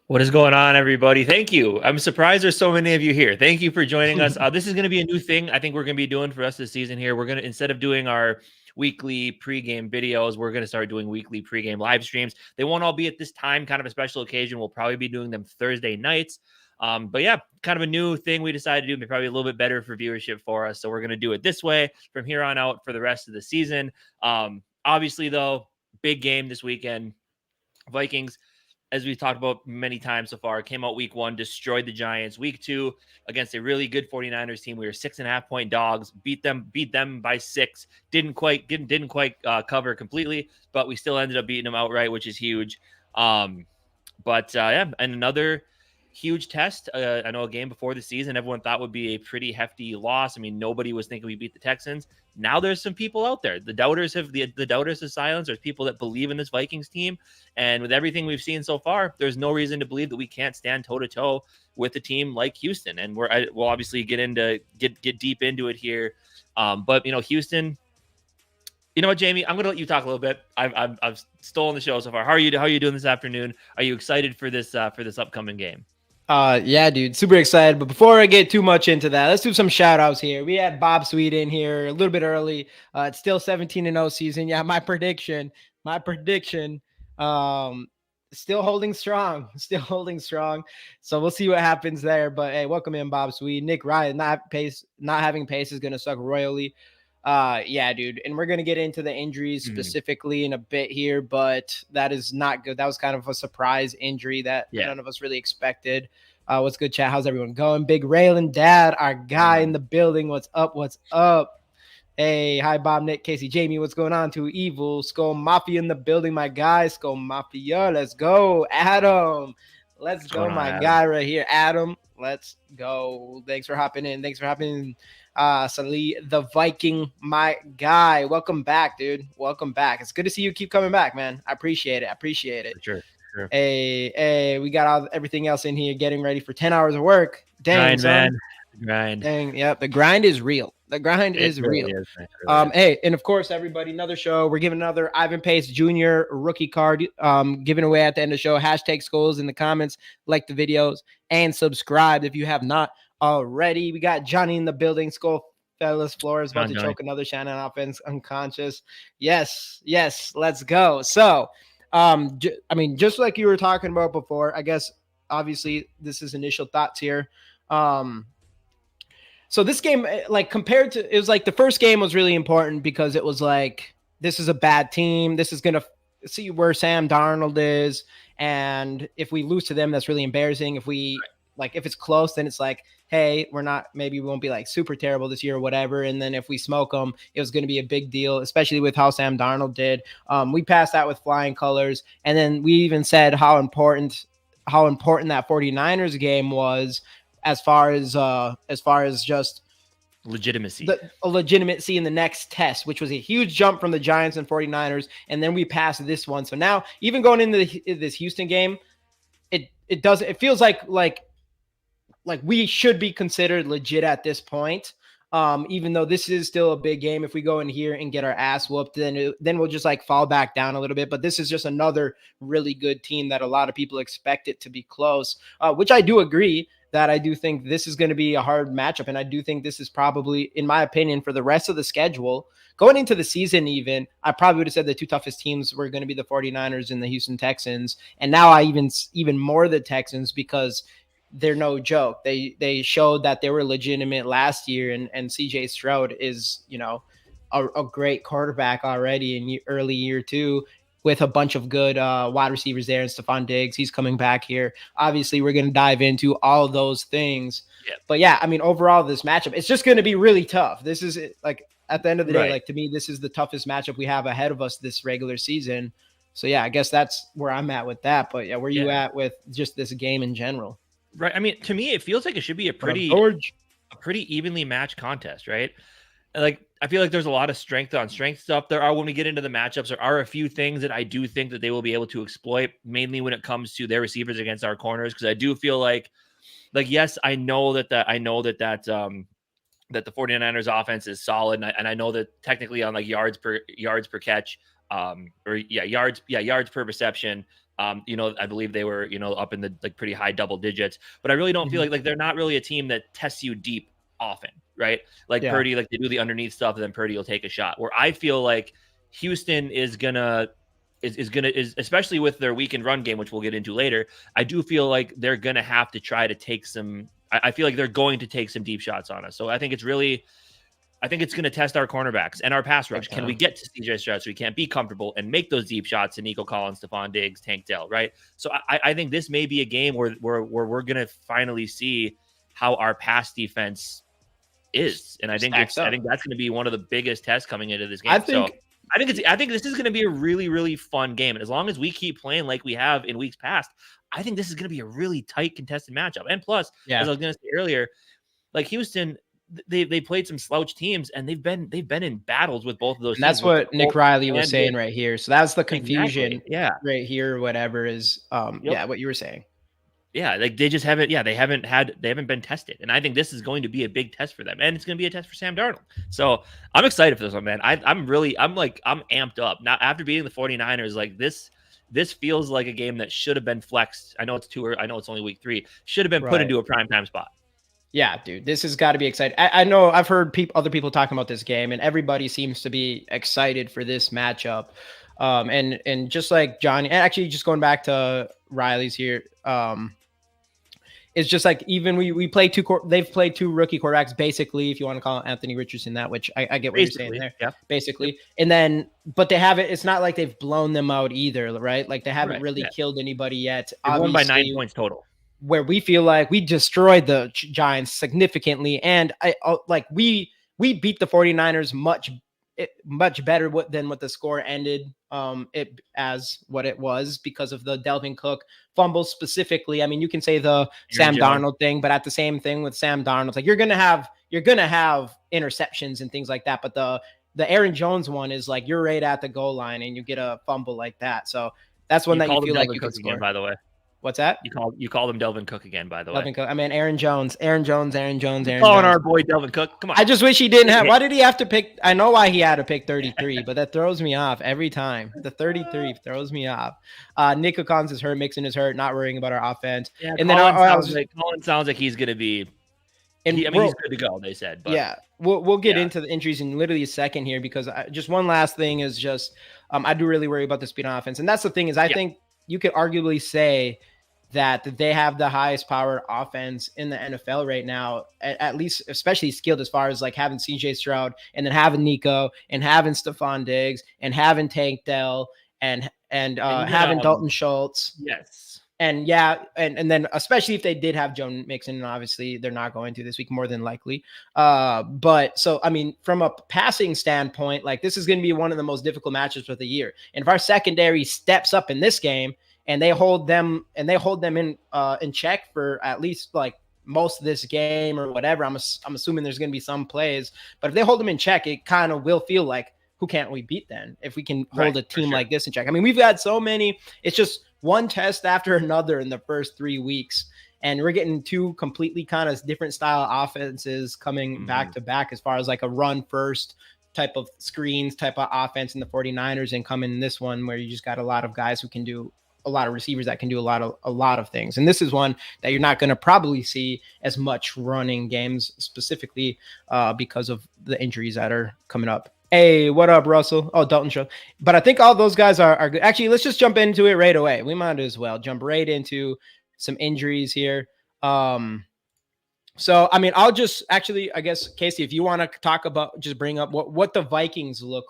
What is going on, everybody? Thank you. I'm surprised there's so many of you here. Thank you for joining us. This is going to be a new thing I think we're going to be doing for the rest of the season here. We're going to, instead of doing our weekly pregame videos, we're going to start doing weekly pregame live streams. They won't all be at this time, kind of a special occasion. We'll probably be doing them Thursday nights. But yeah, kind of a new thing we decided to do, probably a little bit better for viewership for us. So we're going to do it this way from here on out for the rest of the season. Obviously, though, big game this weekend. Vikings, as we've talked about many times so far, came out week one, destroyed the Giants. Week two, against a really good 49ers team, we were 6.5-point dogs, beat them by 6. Didn't quite cover completely, but we still ended up beating them outright, which is huge. Yeah, and another huge test. I know a game before the season, everyone thought would be a pretty hefty loss. I mean, nobody was thinking we beat the Texans. Now there's some people out there. The doubters have silenced. There's people that believe in this Vikings team, and with everything we've seen so far, there's no reason to believe that we can't stand toe to toe with a team like Houston. And we'll obviously get deep into it here. But Houston. You know what, Jamie? I'm going to let you talk a little bit. I've stolen the show so far. How are you doing this afternoon? Are you excited for this upcoming game? Yeah, dude, super excited. But before I get too much into that, let's do some shout outs here. We had Bob Sweet in here a little bit early. It's still 17-0 season. Yeah, my prediction, still holding strong, So we'll see what happens there. But hey, welcome in, Bob Sweet. Nick Ryan, not having pace is going to suck royally. Yeah, dude. And we're going to get into the injuries specifically in a bit here, but that is not good. That was kind of a surprise injury that none of us really expected. What's good, chat? How's everyone going? Big Raylan Dad, our guy in the building. What's up? Hey, hi, Bob, Nick, Casey, Jamie. What's going on? To Evil, Skol Mafia in the building, my guy. Skol Mafia, let's go. Adam, let's go, my guy right here. Adam, let's go. Thanks for hopping in. Salih, the Viking, my guy. Welcome back, dude. Welcome back. It's good to see you keep coming back, man. I appreciate it. For sure. Hey, we got everything else in here getting ready for 10 hours of work. Dang, son. Grind. Dang, yep. The grind is real. It is real. Hey, and of course, everybody, another show. We're giving another Ivan Pace Jr. rookie card given away at the end of the show. Hashtag Skols in the comments, like the videos, and subscribe if you have not already. We got Johnny in the building. Skol Fellas Flores about to choke another Shannon offense unconscious. Yes, let's go. So, just like you were talking about before, I guess obviously this is initial thoughts here. So this game, like compared to, it was like the first game was really important because it was like, this is a bad team. This is going to see where Sam Darnold is. And if we lose to them, that's really embarrassing. If it's close, then it's like, hey, maybe we won't be like super terrible this year or whatever. And then if we smoke them, it was going to be a big deal, especially with how Sam Darnold did. We passed out with flying colors. And then we even said how important that 49ers game was as far as just legitimacy in the next test, which was a huge jump from the Giants and 49ers. And then we passed this one. So now even going into this Houston game, it feels like we should be considered legit at this point. Even though this is still a big game, if we go in here and get our ass whooped, then we'll just like fall back down a little bit. But this is just another really good team that a lot of people expect it to be close, which I do agree that I do think this is going to be a hard matchup. And I do think this is probably, in my opinion, for the rest of the schedule, going into the season even, I probably would have said the two toughest teams were going to be the 49ers and the Houston Texans. And now I even more the Texans because they're no joke. They showed that they were legitimate last year, and CJ Stroud is, a great quarterback already in early year two with a bunch of good wide receivers there, and Stephon Diggs, he's coming back here. Obviously, we're going to dive into all of those things. Yeah. But yeah, overall, this matchup, it's just going to be really tough. This is like at the end of the day, like to me, this is the toughest matchup we have ahead of us this regular season. So yeah, I guess that's where I'm at with that. But yeah, where you at with just this game in general? Right. To me, it feels like it should be a pretty evenly matched contest, right? Like, I feel like there's a lot of strength on strength stuff. There are, when we get into the matchups, there are a few things that I do think that they will be able to exploit, mainly when it comes to their receivers against our corners. Because I do feel like, yes, I know that the 49ers offense is solid, and I know that technically on like yards per catch, yards per reception, I believe they were, up in the like pretty high double digits, but I really don't feel like they're not really a team that tests you deep often, right? Like Yeah. Purdy, like they do the underneath stuff, and then Purdy will take a shot. Where I feel like Houston is gonna especially with their weekend run game, which we'll get into later. I do feel like they're gonna have to try to take some. I feel like they're going to take some deep shots on us. So I think it's going to test our cornerbacks and our pass rush. Can we get to CJ Stroud so we can't be comfortable and make those deep shots to Nico Collins, Stephon Diggs, Tank Dell, right? So I think this may be a game where we're going to finally see how our pass defense is. And I think that's going to be one of the biggest tests coming into this game. I think this is going to be a really, really fun game. And as long as we keep playing like we have in weeks past, I think this is going to be a really tight contested matchup. And plus, as I was going to say earlier, like Houston, they played some slouch teams and they've been in battles with both of those. And that's what Nick Riley was saying right here. So that's the confusion right here, or whatever is what you were saying. Yeah, like they just haven't been tested. And I think this is going to be a big test for them. And it's going to be a test for Sam Darnold. So I'm excited for this one, man. I'm amped up. Now after beating the 49ers, like this feels like a game that should have been flexed. I know it's only week 3. Should have been put into a primetime spot. Yeah, dude, this has got to be exciting. I know I've heard other people talking about this game, and everybody seems to be excited for this matchup. And just like Johnny, and actually just going back to Riley's here, it's just like even we play they've played 2 rookie quarterbacks, basically, if you want to call Anthony Richardson that, which I get what you're saying there. Yeah. Basically. And then, but they haven't, it's not like they've blown them out either, right? Like they haven't really killed anybody yet. They won by 9 points total. Where we feel like we destroyed the Giants significantly. And we beat the 49ers much better than what the score ended it as what it was, because of the Delvin Cook fumbles specifically. I mean, you can say the Sam Darnold thing, but at the same thing with Sam Darnold, like you're gonna have interceptions and things like that. But the Aaron Jones one is like you're right at the goal line and you get a fumble like that. So that's one that you feel like you can score. Again, by the way. What's that? You called him Delvin Cook again, by the way. Cook. I mean, Aaron Jones. Calling our boy Delvin Cook. Come on. I just wish he didn't have. Why did he have to pick? I know why he had to pick 33, but that throws me off every time. The 33 throws me off. Nico Collins is hurt. Mixon is hurt. Not worrying about our offense. Yeah, and Collins sounds like he's going to be. He's good to go. They said. But, yeah, we'll get into the injuries in literally a second here, because just one last thing is just I do really worry about the speed on offense, and that's the thing is I think you could arguably say that they have the highest power offense in the NFL right now, at least, especially skilled as far as like having CJ Stroud and then having Nico and having Stephon Diggs and having Tank Dell and having Dalton Schultz. Yes. And then especially if they did have Joe Mixon, and obviously they're not going to this week, more than likely. But so, I mean, from a passing standpoint, like this is going to be one of the most difficult matches of the year. And if our secondary steps up in this game and they hold them in check for at least like most of this game or whatever, I'm assuming there's going to be some plays, but if they hold them in check, it kind of will feel like, who can't we beat then if we can hold a team like this in check? I mean, we've had so many, it's just one test after another in the first 3 weeks. And we're getting 2 completely kind of different style offenses coming back to back, as far as like a run first type of screens type of offense in the 49ers, and coming in this one where you just got a lot of guys who can do, a lot of receivers that can do a lot of things. And this is one that you're not going to probably see as much running games, specifically because of the injuries that are coming up. Hey, what up, Russell? Oh, Dalton Schultz. But I think all those guys are good. Actually, let's just jump into it right away. We might as well jump right into some injuries here. So, I mean, I'll just actually, I guess, Casey, if you want to talk about, just bring up what the Vikings look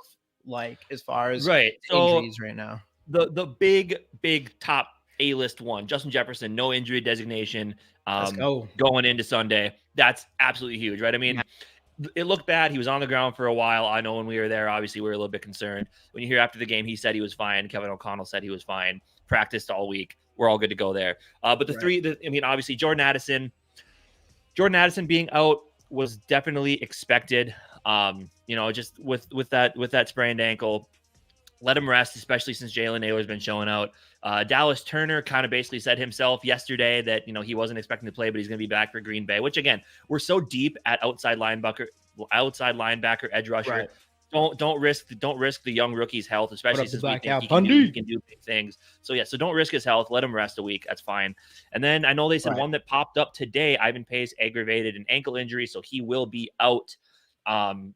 like as far as injuries right now. The big top A-list one, Justin Jefferson, no injury designation, going into Sunday. That's absolutely huge, right? I mean, it looked bad. He was on the ground for a while. I know when we were there, obviously we were a little bit concerned. When you hear after the game, he said he was fine. Kevin O'Connell said he was fine. Practiced all week. We're all good to go there. But obviously Jordan Addison being out was definitely expected. Just with that sprained ankle, let him rest, especially since Jalen Naylor's been showing out. Dallas Turner kind of basically said himself yesterday that, he wasn't expecting to play, but he's going to be back for Green Bay, which again, we're so deep at outside linebacker, edge rusher. Right. don't risk the young rookie's health, What especially up, the since we Black think Out he Bundy? can do big things. So yeah, so don't risk his health. Let him rest a week. That's fine. And then I know they said Right. one that popped up today. Ivan Pace aggravated an ankle injury, so he will be out.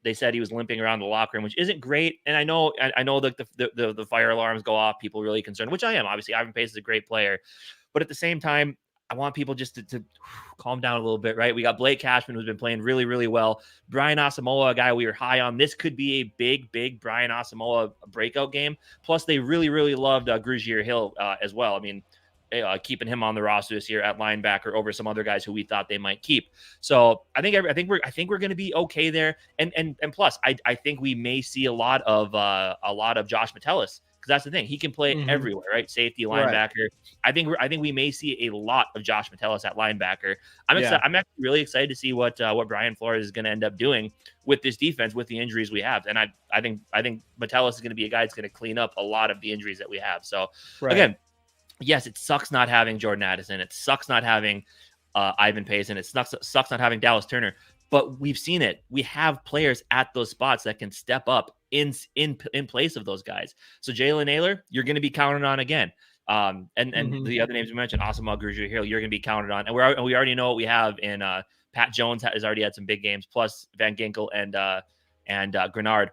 They said he was limping around the locker room, which isn't great. And I know that the fire alarms go off. People are really concerned, which I am. Obviously, Ivan Pace is a great player, but at the same time, I want people just to calm down a little bit, right? We got Blake Cashman, who's been playing really, really well. Brian Asamoah, a guy we were high on. This could be a big Brian Asamoah breakout game. Plus, they really, really loved Grugier Hill as well. I mean, keeping him on the roster this year at linebacker over some other guys who we thought they might keep. So I think we're going to be okay there. And plus, I think we may see a lot of Josh Metellus. Because that's the thing, he can play everywhere, right? Safety, linebacker. Right. I think we may see a lot of Josh Metellus at linebacker. I'm actually really excited to see what Brian Flores is going to end up doing with this defense with the injuries we have. And I think Metellus is going to be a guy that's going to clean up a lot of the injuries that we have. So again, yes, it sucks not having Jordan Addison. It sucks not having Ivan Pace, and it sucks not having Dallas Turner. But we've seen it. We have players at those spots that can step up in place of those guys. So Jalen Naylor, you're going to be counted on again. And the other names we mentioned, Asamoah Grugier Hill, you're going to be counted on. And we already know what we have in Pat Jones has already had some big games, plus Van Ginkel and Grenard.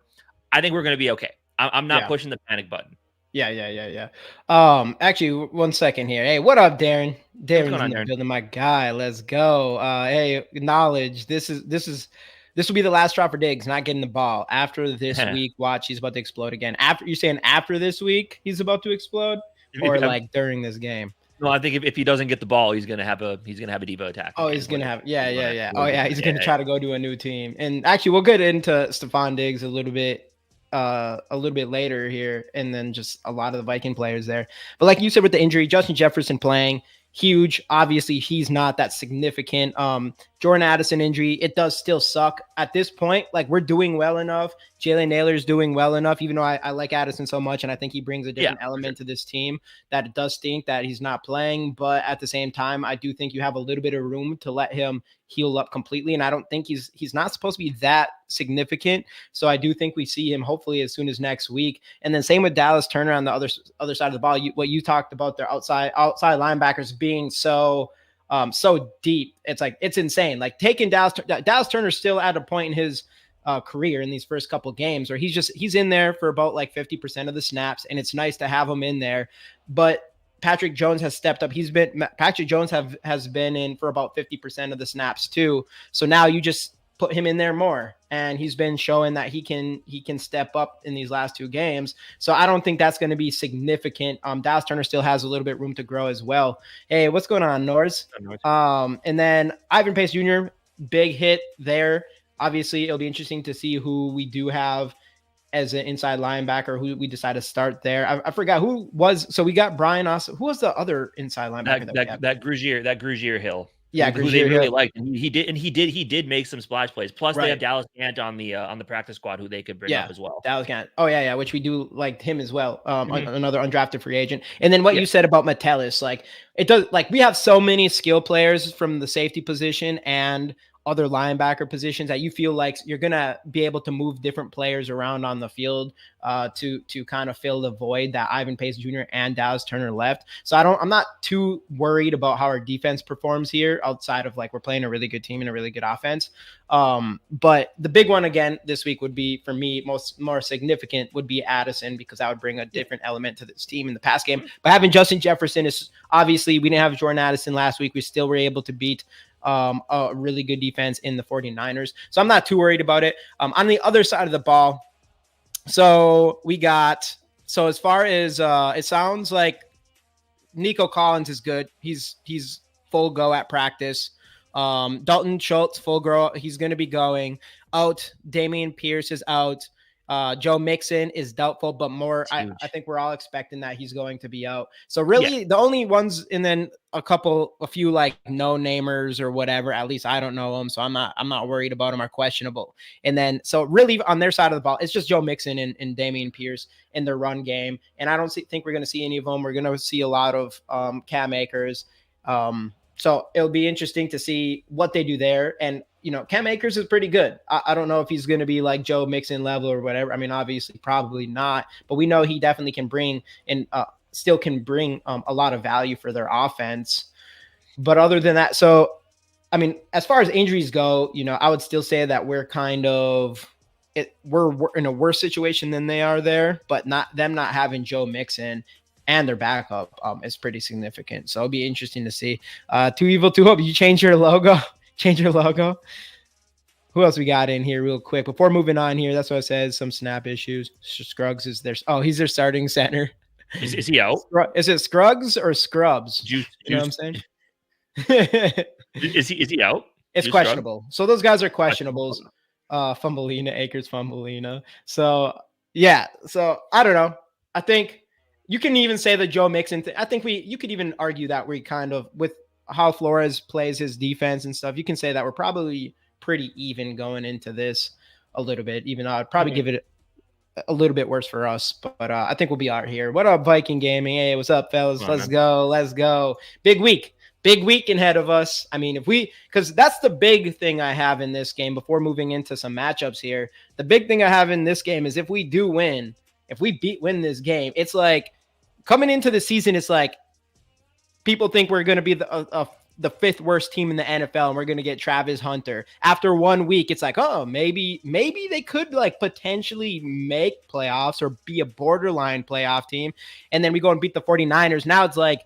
I think we're going to be okay. I'm not pushing the panic button. Yeah. Actually, 1 second here. Hey, what up, Darren? Darren's in the building, my guy. Let's go. Hey, acknowledge this will be the last straw for Diggs, not getting the ball. After this week, watch, he's about to explode again. After you're saying after this week, he's about to explode, or like during this game? No, I think if he doesn't get the ball, he's gonna have a Devo attack. Oh, he's gonna have Oh yeah, he's gonna try to go to a new team. And actually, we'll get into Stephon Diggs a little bit later here, and then just a lot of the Viking players there. But like you said, with the injury, Justin Jefferson playing huge. Obviously, he's not that significant. Jordan Addison injury, it does still suck at this point. Like, we're doing well enough. Jalen Naylor's doing well enough, even though I like Addison so much, and I think he brings a different element to this team, that it does stink that he's not playing. But at the same time, I do think you have a little bit of room to let him heal up completely. And I don't think he's not supposed to be that significant. So I do think we see him hopefully as soon as next week. And then same with Dallas Turner on the other side of the ball. What you talked about, their outside linebackers being so deep. It's like, it's insane. Like, taking Dallas Turner still at a point in his career in these first couple games where he's in there for about like 50% of the snaps, and it's nice to have him in there. But Patrick Jones has stepped up. Patrick Jones has been in for about 50% of the snaps too. So now you just put him in there more, and he's been showing that he can step up in these last 2 games. So I don't think that's going to be significant. Dallas Turner still has a little bit room to grow as well. Hey, what's going on, Norris? And then Ivan Pace Jr., big hit there. Obviously, it'll be interesting to see who we do have as an inside linebacker, who we decide to start there. I forgot who was. So we got Brian Austin. Who was the other inside linebacker? That Grugier Hill. Yeah, who they really liked. And he did make some splash plays. Plus, they have Dallas Gant on the practice squad, who they could bring up as well. Dallas Gant. Oh yeah, which we do like him as well. Another undrafted free agent. And then what you said about Metellus, like, it does. Like, we have so many skill players from the safety position and other linebacker positions that you feel like you're going to be able to move different players around on the field to kind of fill the void that Ivan Pace Jr. and Dallas Turner left. So I'm not too worried about how our defense performs here, outside of, like, we're playing a really good team and a really good offense. But the big one again this week would be, for me, more significant would be Addison, because that would bring a different element to this team in the pass game. But having Justin Jefferson is, obviously, we didn't have Jordan Addison last week. We still were able to beat a really good defense in the 49ers. So I'm not too worried about it. On the other side of the ball, so as far as it sounds like Nico Collins is good. He's full go at practice. Dalton Schultz, full go. He's going to be going out. Dameon Pierce is out. Joe Mixon is doubtful, but more, I think we're all expecting that he's going to be out. So really the only ones, and then a few like no-namers or whatever, at least I don't know them, so I'm not worried about them, are questionable. And then, so really on their side of the ball, it's just Joe Mixon and Dameon Pierce in their run game. And I don't think we're going to see any of them. We're going to see a lot of Cam Akers, So it'll be interesting to see what they do there. And, Cam Akers is pretty good. I don't know if he's going to be like Joe Mixon level or whatever. I mean, obviously, probably not. But we know he definitely can bring and still can bring a lot of value for their offense. But other than that, so, I mean, as far as injuries go, I would still say that we're kind of we're in a worse situation than they are there, but not having Joe Mixon and their backup is pretty significant. So it'll be interesting to see. Too Evil, Too Hope, you change your logo? Change your logo? Who else we got in here real quick? Before moving on here, that's what it says. Some snap issues. Scruggs is there. Oh, he's their starting center. Is he out? Is it Scruggs or Scrubs? Juice, you know what I'm saying? Is he out? It's Juice questionable. So those guys are questionables. Fumbleina, Akers, Fumbleina. So yeah. So I don't know. I think you can even say the Joe Mixon thing. I think you could even argue that we kind of, with how Flores plays his defense and stuff, you can say that we're probably pretty even going into this a little bit, even though I'd probably give it a little bit worse for us. But I think we'll be out here. What up, Viking Gaming? Hey, what's up, fellas? Let's go. Big week ahead of us. I mean, because that's the big thing I have in this game before moving into some matchups here. The big thing I have in this game is if we do win, if we win this game, it's like coming into the season, it's like people think we're going to be the fifth worst team in the NFL and we're going to get Travis Hunter. After 1 week, it's like, oh, maybe they could like potentially make playoffs or be a borderline playoff team. And then we go and beat the 49ers. Now it's like,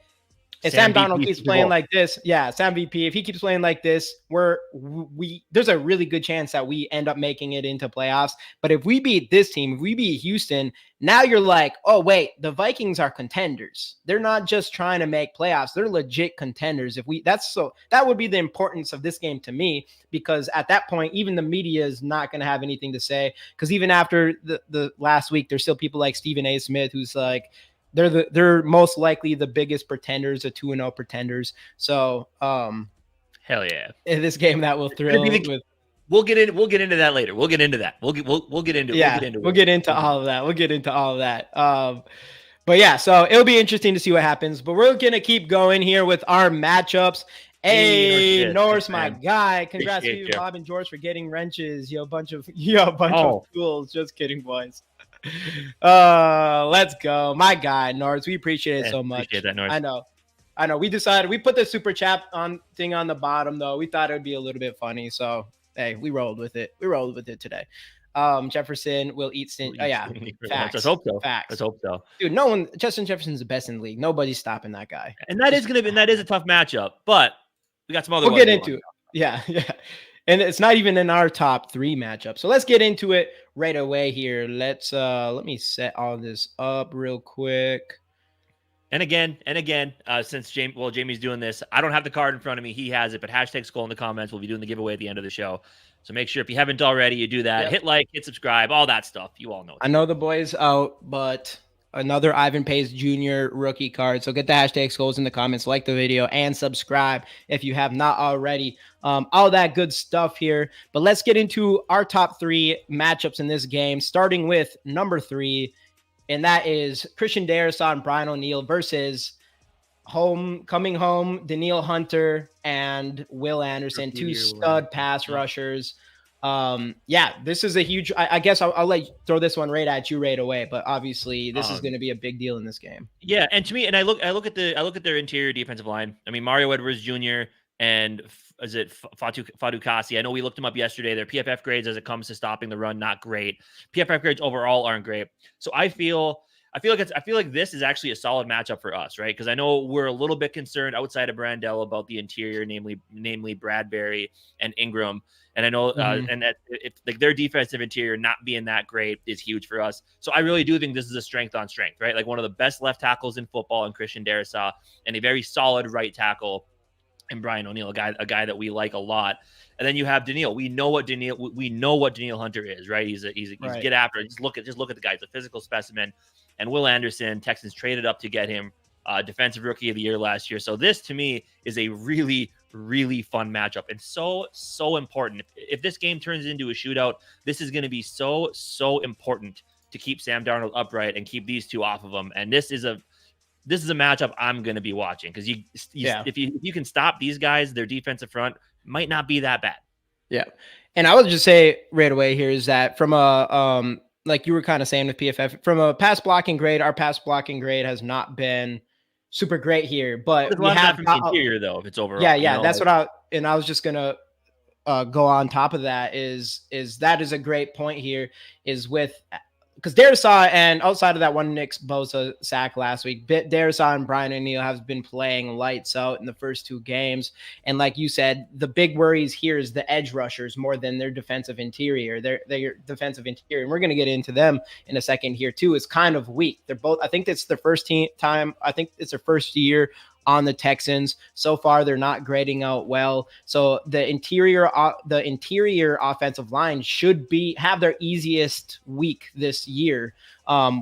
if Sam Darnold keeps playing like this, Sam VP, if he keeps playing like this, there's a really good chance that we end up making it into playoffs. But if we beat this team, if we beat Houston, now you're like, oh, wait, the Vikings are contenders. They're not just trying to make playoffs. They're legit contenders. That would be the importance of this game to me, because at that point, even the media is not going to have anything to say. Because even after the last week, there's still people like Stephen A. Smith, who's like, they're most likely the biggest pretenders, the 2-0 pretenders. So, hell yeah, in this game that will thrill. We'll get into that later. We'll get into that. We'll get into it. Yeah, we'll get into all of that. But yeah, so it'll be interesting to see what happens. But we're gonna keep going here with our matchups. Hey, Norse, my guy. Congrats to you, Bob and George, for getting wrenches. A bunch of tools. Just kidding, boys. Let's go, my guy Norris. We appreciate it so much. Appreciate that, Norris. I know. We put the super chat thing on the bottom though. We thought it would be a little bit funny, so hey, we rolled with it. Today. Jefferson will eat sin. Oh yeah, facts. Let's hope so. Facts. Let's hope so. Dude, Justin Jefferson's the best in the league. Nobody's stopping that guy. And that is a tough matchup, but we got some other. We'll get into it. Yeah. And it's not even in our top 3 matchups. So let's get into it right away here. Let me set all this up real quick. And again, since Jamie's doing this, I don't have the card in front of me. He has it, but hashtag Skol in the comments. We'll be doing the giveaway at the end of the show. So make sure if you haven't already, you do that. Yep. Hit like, hit subscribe, all that stuff. You all know. I know the boys out, but another Ivan Pace Jr. rookie card. So get the hashtag Skols in the comments, like the video, and subscribe if you have not already. All that good stuff here. But let's get into our top 3 matchups in this game, starting with number 3, and that is Christian Darrisaw and Brian O'Neill versus coming home, Danielle Hunter and Will Anderson, 2 stud pass rushers. This is a huge. I guess I'll throw this one right at you right away. But obviously, this is going to be a big deal in this game. Yeah, and to me, and I look at their interior defensive line. I mean, Mario Edwards Jr. and Fatu Kasi. I know we looked him up yesterday. Their PFF grades as it comes to stopping the run, not great. PFF grades overall aren't great. So I feel like this is actually a solid matchup for us, right? Because I know we're a little bit concerned outside of Brandell about the interior, namely Bradbury and Ingram. And I know, and that like their defensive interior not being that great is huge for us. So I really do think this is a strength on strength, right? Like one of the best left tackles in football in Christian Darrisaw, and a very solid right tackle in Brian O'Neill, a guy that we like a lot. And then you have Danielle. We know what Danielle Hunter is, right? He's right. Get after it. Just look at the guy. He's a physical specimen. And Will Anderson, Texans traded up to get him defensive rookie of the year last year. So this to me is a really, really fun matchup and so important. If this game turns into a shootout, this is going to be so important to keep Sam Darnold upright and keep these two off of him. And this is this is a matchup I'm going to be watching because if you can stop these guys, their defensive front might not be that bad. Yeah. And I would just say right away here is that from a like you were kind of saying with PFF, from a pass blocking grade, our pass blocking grade has not been super great here, but we have from the interior though, if it's overall. Yeah, that's what I was just gonna go on top of that is that is a great point here is with because Darisaw and outside of that one Nick Bosa sack last week, Darisaw and Brian O'Neill have been playing lights out in the first 2 games. And like you said, the big worries here is the edge rushers more than their defensive interior. Their defensive interior, and we're going to get into them in a second here too, is kind of weak. They're both, I think it's their first time. I think it's their first year on the Texans. So far, they're not grading out well. So the interior offensive line should have their easiest week this year,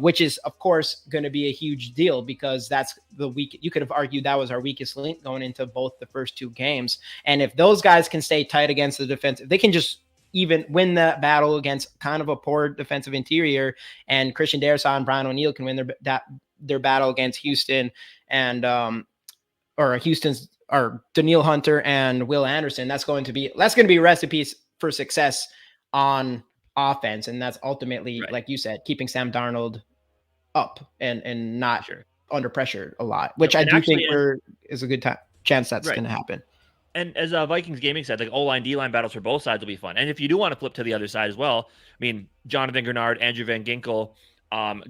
which is, of course, going to be a huge deal because that's the week. You could have argued that was our weakest link going into both the first 2 games. And if those guys can stay tight against the defense, if they can just even win that battle against kind of a poor defensive interior, and Christian Darrisaw and Brian O'Neill can win their battle against Houston and Danielle Hunter and Will Anderson. That's going to be recipes for success on offense. And that's ultimately, like you said, keeping Sam Darnold up and not under pressure a lot, which I do think is a good chance that's going to happen. And as Vikings Gaming said, like O-line, D-line battles for both sides will be fun. And if you do want to flip to the other side as well, I mean, Jonathan Grenard, Andrew Van Ginkel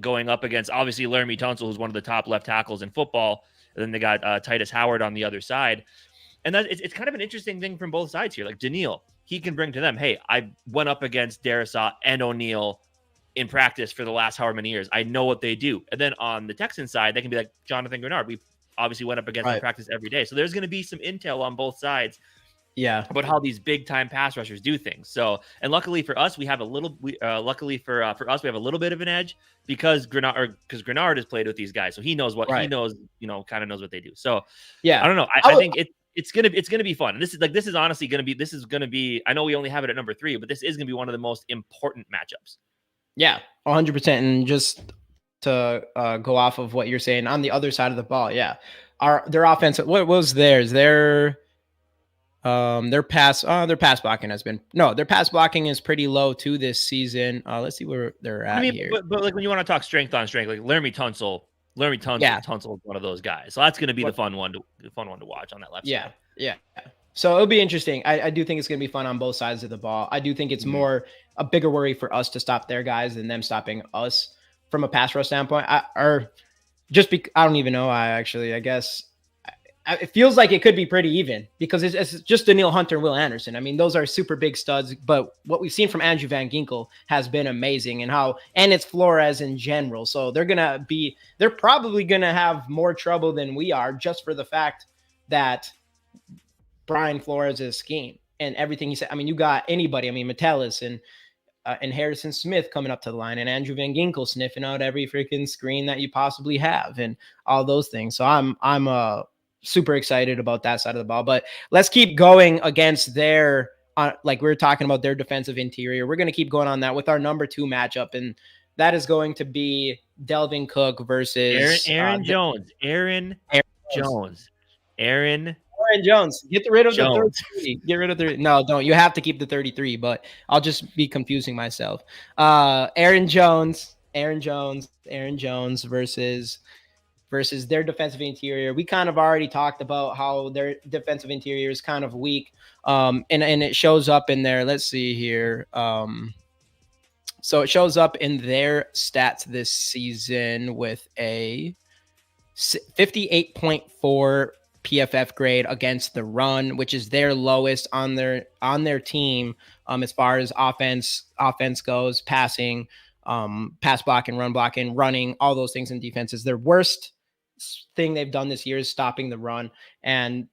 going up against obviously Laramie Tunsil, who's one of the top left tackles in football. And then they got Titus Howard on the other side. And that it's kind of an interesting thing from both sides here. Like Daniil, he can bring to them, hey, I went up against Darrisaw and O'Neill in practice for the last however many years. I know what they do. And then on the Texans side, they can be like Jonathan Grenard. We obviously went up against him in practice every day. So there's going to be some intel on both sides. Yeah, about how these big time pass rushers do things. So, and luckily for us, we have a little. Luckily for us, we have a little bit of an edge because Grenard has played with these guys, so he knows what he knows. Kind of knows what they do. So, yeah, I don't know. I think it's gonna be fun. And this is honestly gonna be. I know we only have it at number 3, but this is gonna be one of the most important matchups. Yeah, 100%. And just to go off of what you're saying on the other side of the ball, yeah, their offense. What was theirs? Their pass blocking is pretty low too this season. Let's see where they're at here. But like when you want to talk strength on strength, like Laramie Tunsil is one of those guys. So that's going to be the fun one to watch on that left side. Yeah. So it'll be interesting. I do think it's going to be fun on both sides of the ball. I do think it's more a bigger worry for us to stop their guys than them stopping us from a pass rush standpoint. I don't even know. I guess. It feels like it could be pretty even because it's just Danielle Hunter and Will Anderson. I mean, those are super big studs, but what we've seen from Andrew Van Ginkel has been amazing and it's Flores in general. So they're probably going to have more trouble than we are just for the fact that Brian Flores' scheme and everything he said. I mean, you got anybody. I mean, Metellus and Harrison Smith coming up to the line and Andrew Van Ginkel sniffing out every freaking screen that you possibly have and all those things. So I'm super excited about that side of the ball, but let's keep going against their, like we were talking about their defensive interior. We're going to keep going on that with our number 2 matchup. And that is going to be Delvin Cook versus Aaron Jones. Aaron Jones. Get rid of the 33. Get rid of the no, don't. You have to keep the 33, but I'll just be confusing myself. Aaron Jones versus their defensive interior. We kind of already talked about how their defensive interior is kind of weak. And it shows up in there. Let's see here. So it shows up in their stats this season with a 58.4 PFF grade against the run, which is their lowest on their team as far as offense goes, passing, pass blocking, run blocking, running, all those things in defense is their worst thing they've done this year is stopping the run. And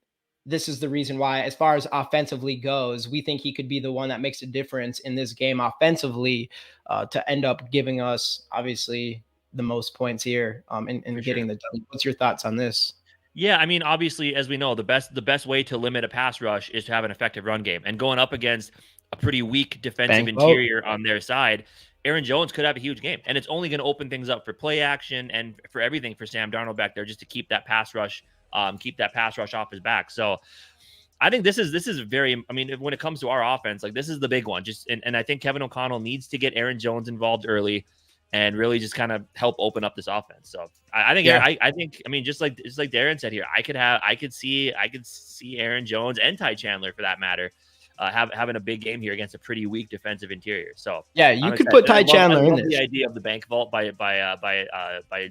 this is the reason why, as far as offensively goes, we think he could be the one that makes a difference in this game offensively to end up giving us obviously the most points here and getting the W. What's your thoughts on this? Yeah, I mean, obviously, as we know, the best way to limit a pass rush is to have an effective run game. And going up against a pretty weak defensive interior on their side, Aaron Jones could have a huge game, and it's only going to open things up for play action and for everything for Sam Darnold back there, just to keep that pass rush off his back. So I think this is very, I mean, when it comes to our offense, like this is the big one. And I think Kevin O'Connell needs to get Aaron Jones involved early and really just kind of help open up this offense. So I think, I mean, just like Darren said here, I could see Aaron Jones and Ty Chandler, for that matter, having a big game here against a pretty weak defensive interior. So yeah, you could put Ty Chandler in this. The idea of the bank vault by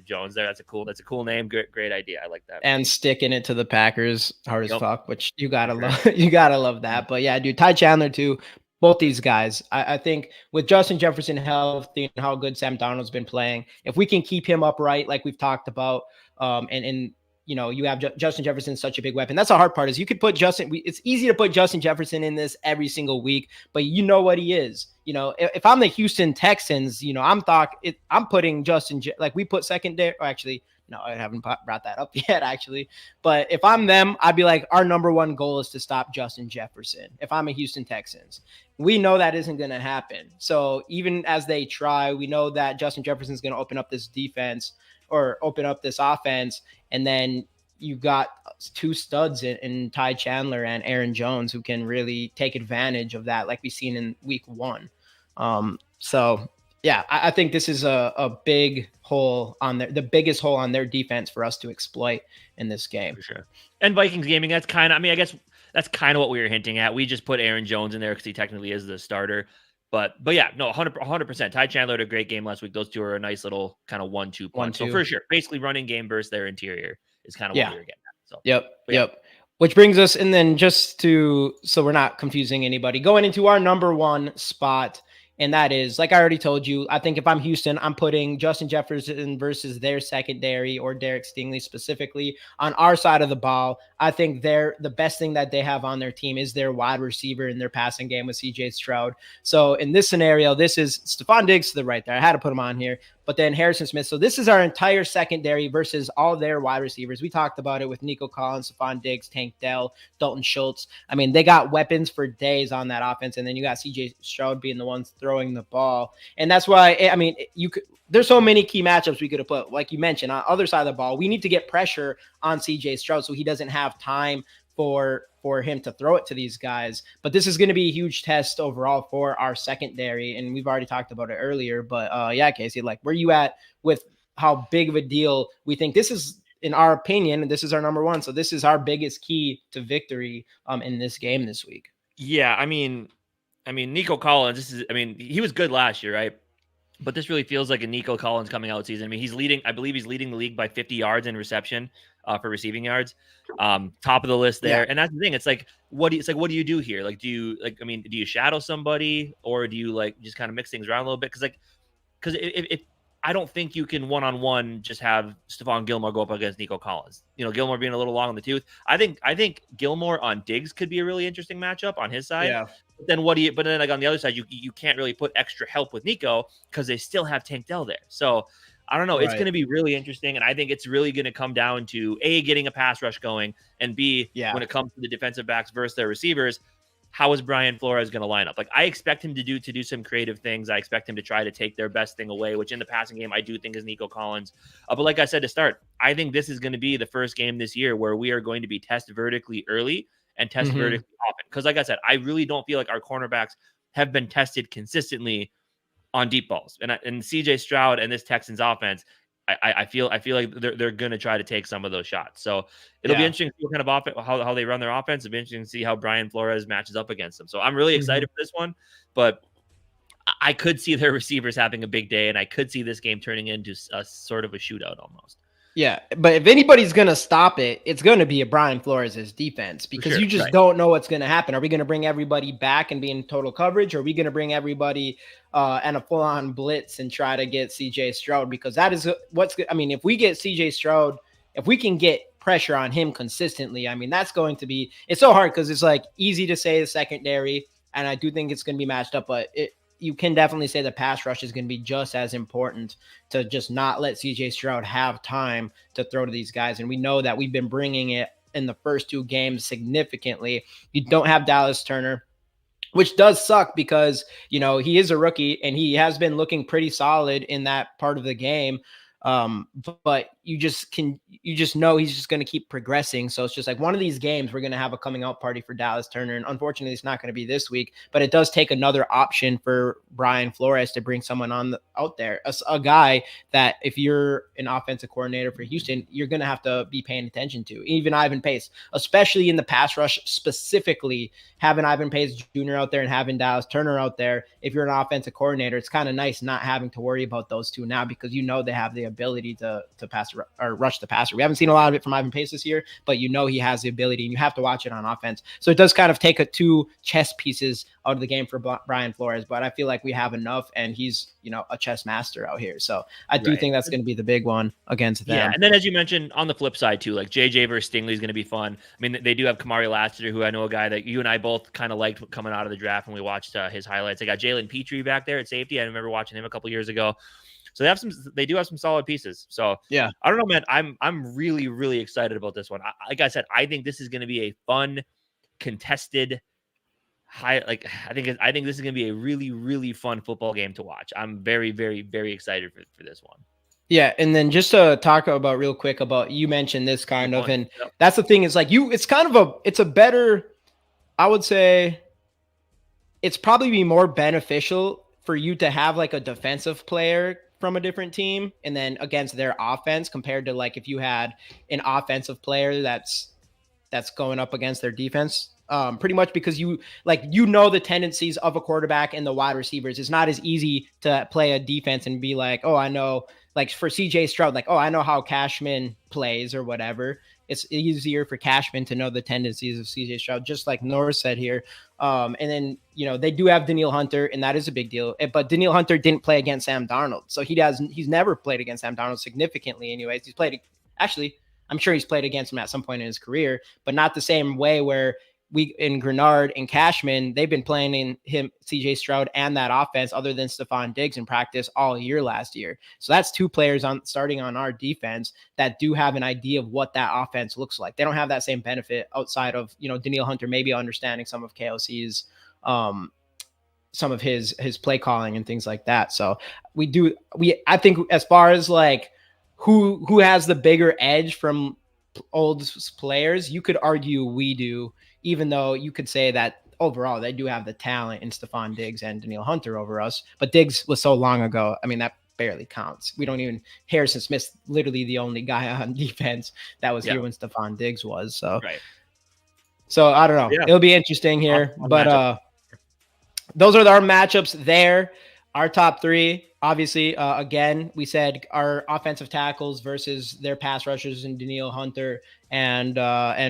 Jones there. That's a cool name. Great idea. I like that. And sticking it to the Packers hard as fuck, which you gotta love. You gotta love that. But yeah, dude, Ty Chandler too. Both these guys, I think with Justin Jefferson healthy and how good Sam Darnold's been playing, if we can keep him upright, like we've talked about, and you know, you have Justin Jefferson, such a big weapon. That's the hard part, is you could put it's easy to put Justin Jefferson in this every single week, but you know what he is. You know, if I'm the Houston Texans, you know, I'm putting like we put secondary, actually, no, I haven't brought that up yet, actually. But if I'm them, I'd be like, our number one goal is to stop Justin Jefferson. If I'm a Houston Texans, we know that isn't going to happen. So even as they try, we know that Justin Jefferson is going to open up this defense or open up this offense. And then you've got two studs in Ty Chandler and Aaron Jones who can really take advantage of that, like we've seen in week 1. So yeah, I think this is a big hole on the biggest hole on their defense for us to exploit in this game. For sure. And Vikings gaming, that's kind of, I mean, I guess that's kind of what we were hinting at. We just put Aaron Jones in there because he technically is the starter. But yeah, no, 100%. Ty Chandler had a great game last week. Those two are a nice little kind of 1-2 punch. So for sure, basically running game versus their interior is kind of what we were getting at. So Yep. Which brings us, and then so we're not confusing anybody, going into our number 1 spot. And that is, like I already told you, I think if I'm Houston, I'm putting Justin Jefferson versus their secondary, or Derek Stingley specifically, on our side of the ball. I think the best thing that they have on their team is their wide receiver in their passing game with CJ Stroud. So in this scenario, this is Stephon Diggs to the right there. I had to put him on here. But then Harrison Smith. So this is our entire secondary versus all their wide receivers. We talked about it with Nico Collins, Stephon Diggs, Tank Dell, Dalton Schultz. I mean, they got weapons for days on that offense. And then you got CJ Stroud being the ones throwing the ball. And that's why, I mean, there's so many key matchups we could have put. Like you mentioned, on the other side of the ball, we need to get pressure on CJ Stroud so he doesn't have time for him to throw it to these guys. But this is going to be a huge test overall for our secondary, and we've already talked about it earlier. But yeah, Casey, like, where you at with how big of a deal we think this is, in our opinion, and this is our number 1. So this is our biggest key to victory in this game this week. Yeah, I mean, Nico Collins, he was good last year, right? But this really feels like a Nico Collins coming out season. I mean, I believe he's leading the league by 50 yards in reception for receiving yards. Top of the list there. Yeah. And that's the thing. It's like, what do you do here? Like, do you shadow somebody, or do you like just kind of mix things around a little bit? Because if I don't think you can one-on-one just have Stephon Gilmore go up against Nico Collins. You know, Gilmore being a little long in the tooth. I think Gilmore on Diggs could be a really interesting matchup on his side. Yeah. But then like on the other side, you can't really put extra help with Nico because they still have Tank Dell there. So I don't know. Right. It's going to be really interesting. And I think it's really going to come down to A, getting a pass rush going, and B, when it comes to the defensive backs versus their receivers, how is Brian Flores going to line up? Like, I expect him to do some creative things. I expect him to try to take their best thing away, which in the passing game, I do think is Nico Collins. But like I said to start, I think this is going to be the first game this year where we are going to be test vertically early and test vertically often. Because like I said, I really don't feel like our cornerbacks have been tested consistently on deep balls. And CJ Stroud and this Texans offense, I feel like they're going to try to take some of those shots. So it'll be interesting to see what kind of how they run their offense. It'll be interesting to see how Brian Flores matches up against them. So I'm really excited for this one, but I could see their receivers having a big day, and I could see this game turning into a sort of a shootout almost. Yeah, but if anybody's going to stop it, it's going to be a Brian Flores' defense, because you just don't know what's going to happen. Are we going to bring everybody back and be in total coverage? Or are we going to bring everybody and a full-on blitz and try to get CJ Stroud? Because that is if we get CJ Stroud, if we can get pressure on him consistently, I mean, that's going to be – it's so hard because it's like easy to say the secondary, and I do think it's going to be matched up, but you can definitely say the pass rush is going to be just as important to just not let CJ Stroud have time to throw to these guys. And we know that we've been bringing it in the first two games significantly. You don't have Dallas Turner. which does suck because, he is a rookie and he has been looking pretty solid in that part of the game. But you just know he's just going to keep progressing. So it's just like one of these games we're going to have a coming out party for Dallas Turner. And unfortunately, it's not going to be this week, but it does take another option for Brian Flores to bring someone out there, a guy that if you're an offensive coordinator for Houston, you're going to have to be paying attention to. Even Ivan Pace, especially in the pass rush, specifically having Ivan Pace Jr. out there and having Dallas Turner out there. If you're an offensive coordinator, it's kind of nice not having to worry about those two now because they have the ability to pass or rush the passer. We haven't seen a lot of it from Ivan Pace this year, but he has the ability, and you have to watch it on offense. So it does kind of take two chess pieces out of the game for Brian Flores, but I feel like we have enough, and he's a chess master out here. So I do think that's going to be the big one against them. Yeah, and then as you mentioned, on the flip side too, like JJ versus Stingley is going to be fun. I mean, they do have Kamari Lassiter, who I know a guy that you and I both kind of liked coming out of the draft when we watched his highlights. They got Jalen Petrie back there at safety. I remember watching him a couple years ago. So they do have some solid pieces. So yeah, I don't know, man. I'm really, really excited about this one. Like I said, I think this is going to be a fun, contested, I think this is going to be a really, really fun football game to watch. I'm very, very, very excited for this one. Yeah, and then just to talk about real quick about, you mentioned this kind of, and that's the thing is like it's kind of it's a better, I would say it's probably be more beneficial for you to have like a defensive player from a different team and then against their offense compared to like if you had an offensive player that's going up against their defense. Pretty much because the tendencies of a quarterback and the wide receivers. It's not as easy to play a defense and be like, oh, I know, like for CJ Stroud, like, oh, I know how Cashman plays or whatever. It's easier for Cashman to know the tendencies of CJ Stroud, just like Norris said here. And then, they do have Danielle Hunter, and that is a big deal. But Danielle Hunter didn't play against Sam Darnold. So he's never played against Sam Darnold significantly anyways. I'm sure he's played against him at some point in his career, but not the same way where in Grenard and Cashman, they've been playing in him, CJ Stroud, and that offense other than Stephon Diggs in practice all year last year. So that's two players starting on our defense that do have an idea of what that offense looks like. They don't have that same benefit outside of, Danielle Hunter, maybe understanding some of KOC's, some of his play calling and things like that. So I think as far as like who has the bigger edge from old players, you could argue we do, even though you could say that overall they do have the talent in Stephon Diggs and Danielle Hunter over us. But Diggs was so long ago. I mean, that barely counts. Harrison Smith's literally the only guy on defense that was here when Stephon Diggs was. So, So I don't know. Yeah. It'll be interesting here. But those are our matchups there. Our top three. Obviously, again, we said our offensive tackles versus their pass rushers and Danielle Hunter and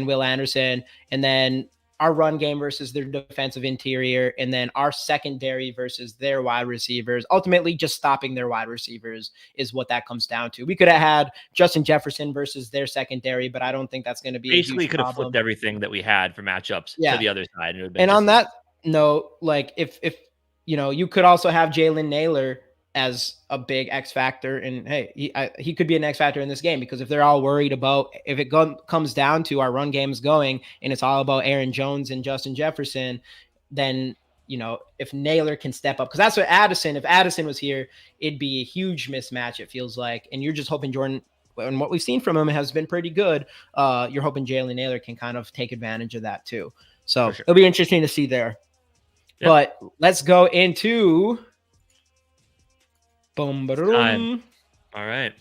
Will Anderson, and then our run game versus their defensive interior, and then our secondary versus their wide receivers. Ultimately, just stopping their wide receivers is what that comes down to. We could have had Justin Jefferson versus their secondary, but I don't think that's going to be basically could have flipped everything that we had for matchups to the other side. And on that note, like if you could also have Jalen Naylor as a big X factor, and hey, he could be an X factor in this game because if they're all worried about if it comes down to our run games going and it's all about Aaron Jones and Justin Jefferson, then if Naylor can step up, because that's what if Addison was here, it'd be a huge mismatch. It feels like, and you're just hoping Jordan, and what we've seen from him has been pretty good. You're hoping Jalen Naylor can kind of take advantage of that too. So it'll be interesting to see there. Yep. But let's go into. Boom, all right.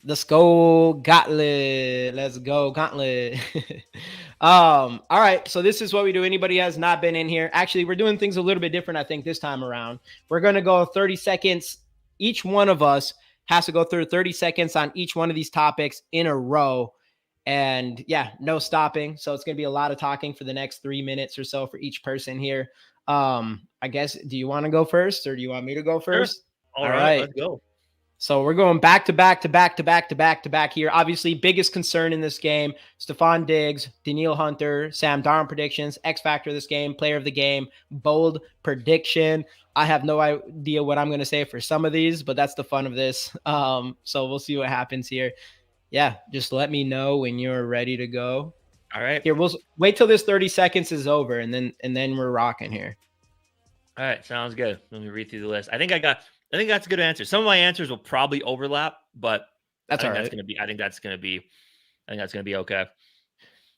Let's go gauntlet. Let's go gauntlet. All right. So this is what we do. Anybody has not been in here. Actually, we're doing things a little bit different, I think, this time around. We're going to go 30 seconds. Each one of us has to go through 30 seconds on each one of these topics in a row. And no stopping. So it's going to be a lot of talking for the next 3 minutes or so for each person here. I guess, do you want to go first or do you want me to go first? Sure. All right, let's go. So we're going back to back here. Obviously, biggest concern in this game, Stephon Diggs, Danielle Hunter, Sam Darnold predictions, X factor of this game, player of the game, bold prediction. I have no idea what I'm going to say for some of these, but that's the fun of this. So we'll see what happens here. Yeah, just let me know when you're ready to go. All right. Here, we'll wait till this 30 seconds is over, and then we're rocking here. All right, sounds good. Let me read through the list. I think that's a good answer. Some of my answers will probably overlap, but That's I all think right. that's gonna be. I think that's gonna be okay.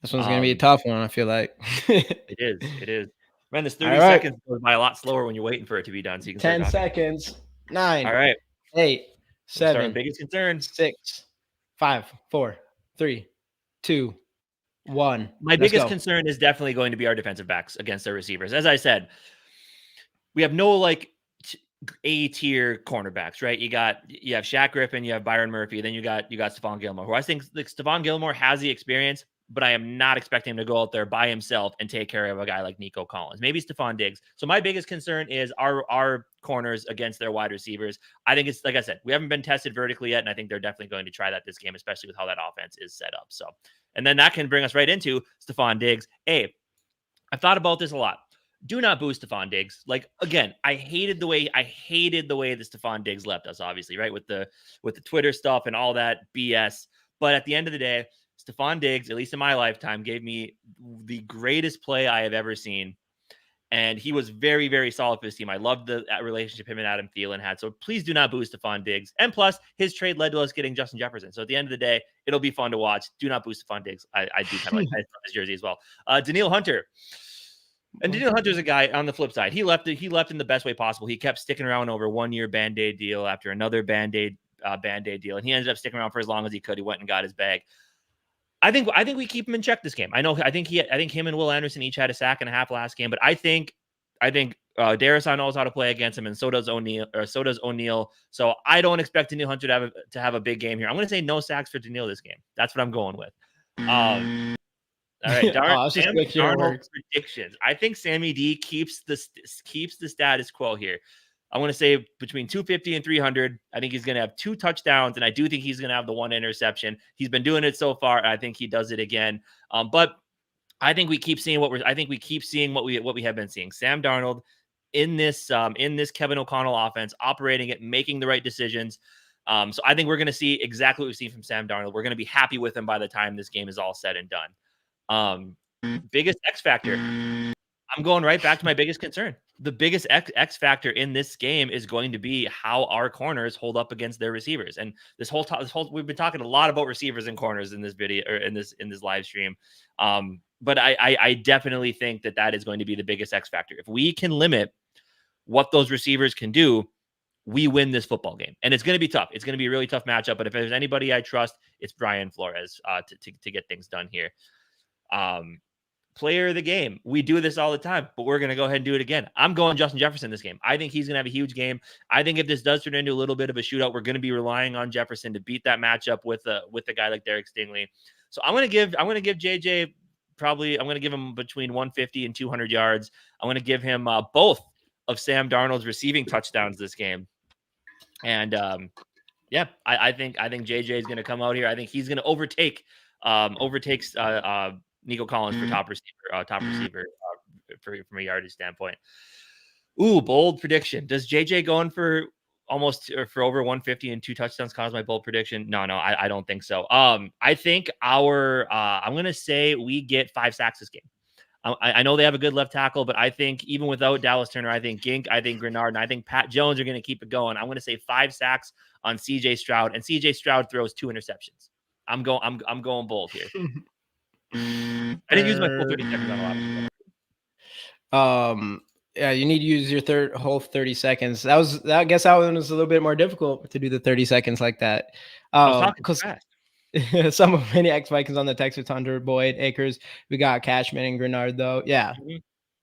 This one's gonna be a tough one. I feel like. It is. It is. Man, this 30 All right. seconds goes by a lot slower when you're waiting for it to be done, so you can start 10 talking. seconds. 9. All right. 8. We'll start 7. with biggest concern. 6. 5. 4. 3. 2. 1. My biggest concern is definitely going to be our defensive backs against their receivers. As I said, we have no like A tier cornerbacks, right? You have Shaq Griffin, you have Byron Murphy, then you got Stephon Gilmore, who I think like Stephon Gilmore has the experience, but I am not expecting him to go out there by himself and take care of a guy like Nico Collins. Maybe Stephon Diggs. So my biggest concern is our corners against their wide receivers. I think it's like I said, we haven't been tested vertically yet, and I think they're definitely going to try that this game, especially with how that offense is set up. So, and then that can bring us right into Stephon Diggs. I've thought about this a lot. Do not boo Stephon Diggs. Like, again, I hated the way that Stephon Diggs left us, obviously, right? With the Twitter stuff and all that BS. But at the end of the day, Stephon Diggs, at least in my lifetime, gave me the greatest play I have ever seen. And he was very, very solid for his team. I loved the relationship him and Adam Thielen had. So please do not boo Stephon Diggs. And plus, his trade led to us getting Justin Jefferson. So at the end of the day, it'll be fun to watch. Do not boo Stephon Diggs. I do kind of like his jersey as well. Daniil Hunter. And Daniil Hunter's a guy on the flip side. He left in the best way possible. He kept sticking around over 1 year Band-Aid deal after another Band-Aid deal. And he ended up sticking around for as long as he could. He went and got his bag. I think we keep him in check this game. I think him and Will Anderson each had a sack and a half last game, but I think Darrisaw knows how to play against him, and so does O'Neal. So I don't expect Daniil Hunter to have a big game here. I'm going to say no sacks for Daniil this game. That's what I'm going with. All right, Darnold predictions. I think Sammy D keeps the status quo here. I want to say between 250 and 300. I think he's going to have 2 touchdowns, and I do think he's going to have the 1 interception. He's been doing it so far, and I think he does it again. But I think we keep seeing what we have been seeing. Sam Darnold in this Kevin O'Connell offense, operating it, making the right decisions. So I think we're going to see exactly what we've seen from Sam Darnold. We're going to be happy with him by the time this game is all said and done. Biggest X factor. I'm going right back to my biggest concern. The biggest X factor in this game is going to be how our corners hold up against their receivers. And this whole we've been talking a lot about receivers and corners in this video or in this live stream. But I definitely think that is going to be the biggest X factor. If we can limit what those receivers can do, we win this football game. And it's going to be tough. It's going to be a really tough matchup. But if there's anybody I trust, it's Brian Flores to get things done here. Player of the game. We do this all the time, but we're going to go ahead and do it again. I'm going Justin Jefferson this game. I think he's going to have a huge game. I think if this does turn into a little bit of a shootout, we're going to be relying on Jefferson to beat that matchup with a guy like Derek Stingley. So I'm going to give JJ I'm going to give him between 150 and 200 yards. I'm going to give him both of Sam Darnold's receiving touchdowns this game. And I think JJ is going to come out here. I think he's going to overtakes Nico Collins for top receiver from a yardage standpoint. Ooh, bold prediction. Does JJ going for over 150 and 2 touchdowns cause my bold prediction? No, I don't think so. I think I'm going to say we get 5 sacks this game. I know they have a good left tackle, but I think even without Dallas Turner, I think Gink, I think Grenard, and I think Pat Jones are going to keep it going. I'm going to say 5 sacks on CJ Stroud, and CJ Stroud throws 2 interceptions. I'm going bold here. I didn't use my full 30 seconds on a lot of stuff. Yeah, you need to use your whole 30 seconds. I guess that one was a little bit more difficult to do the 30 seconds like that. I was talking fast. Some of many Vikings on the text with Hunter, Boyd, Akers. We got Cashman and Grenard though. Yeah. Mm-hmm.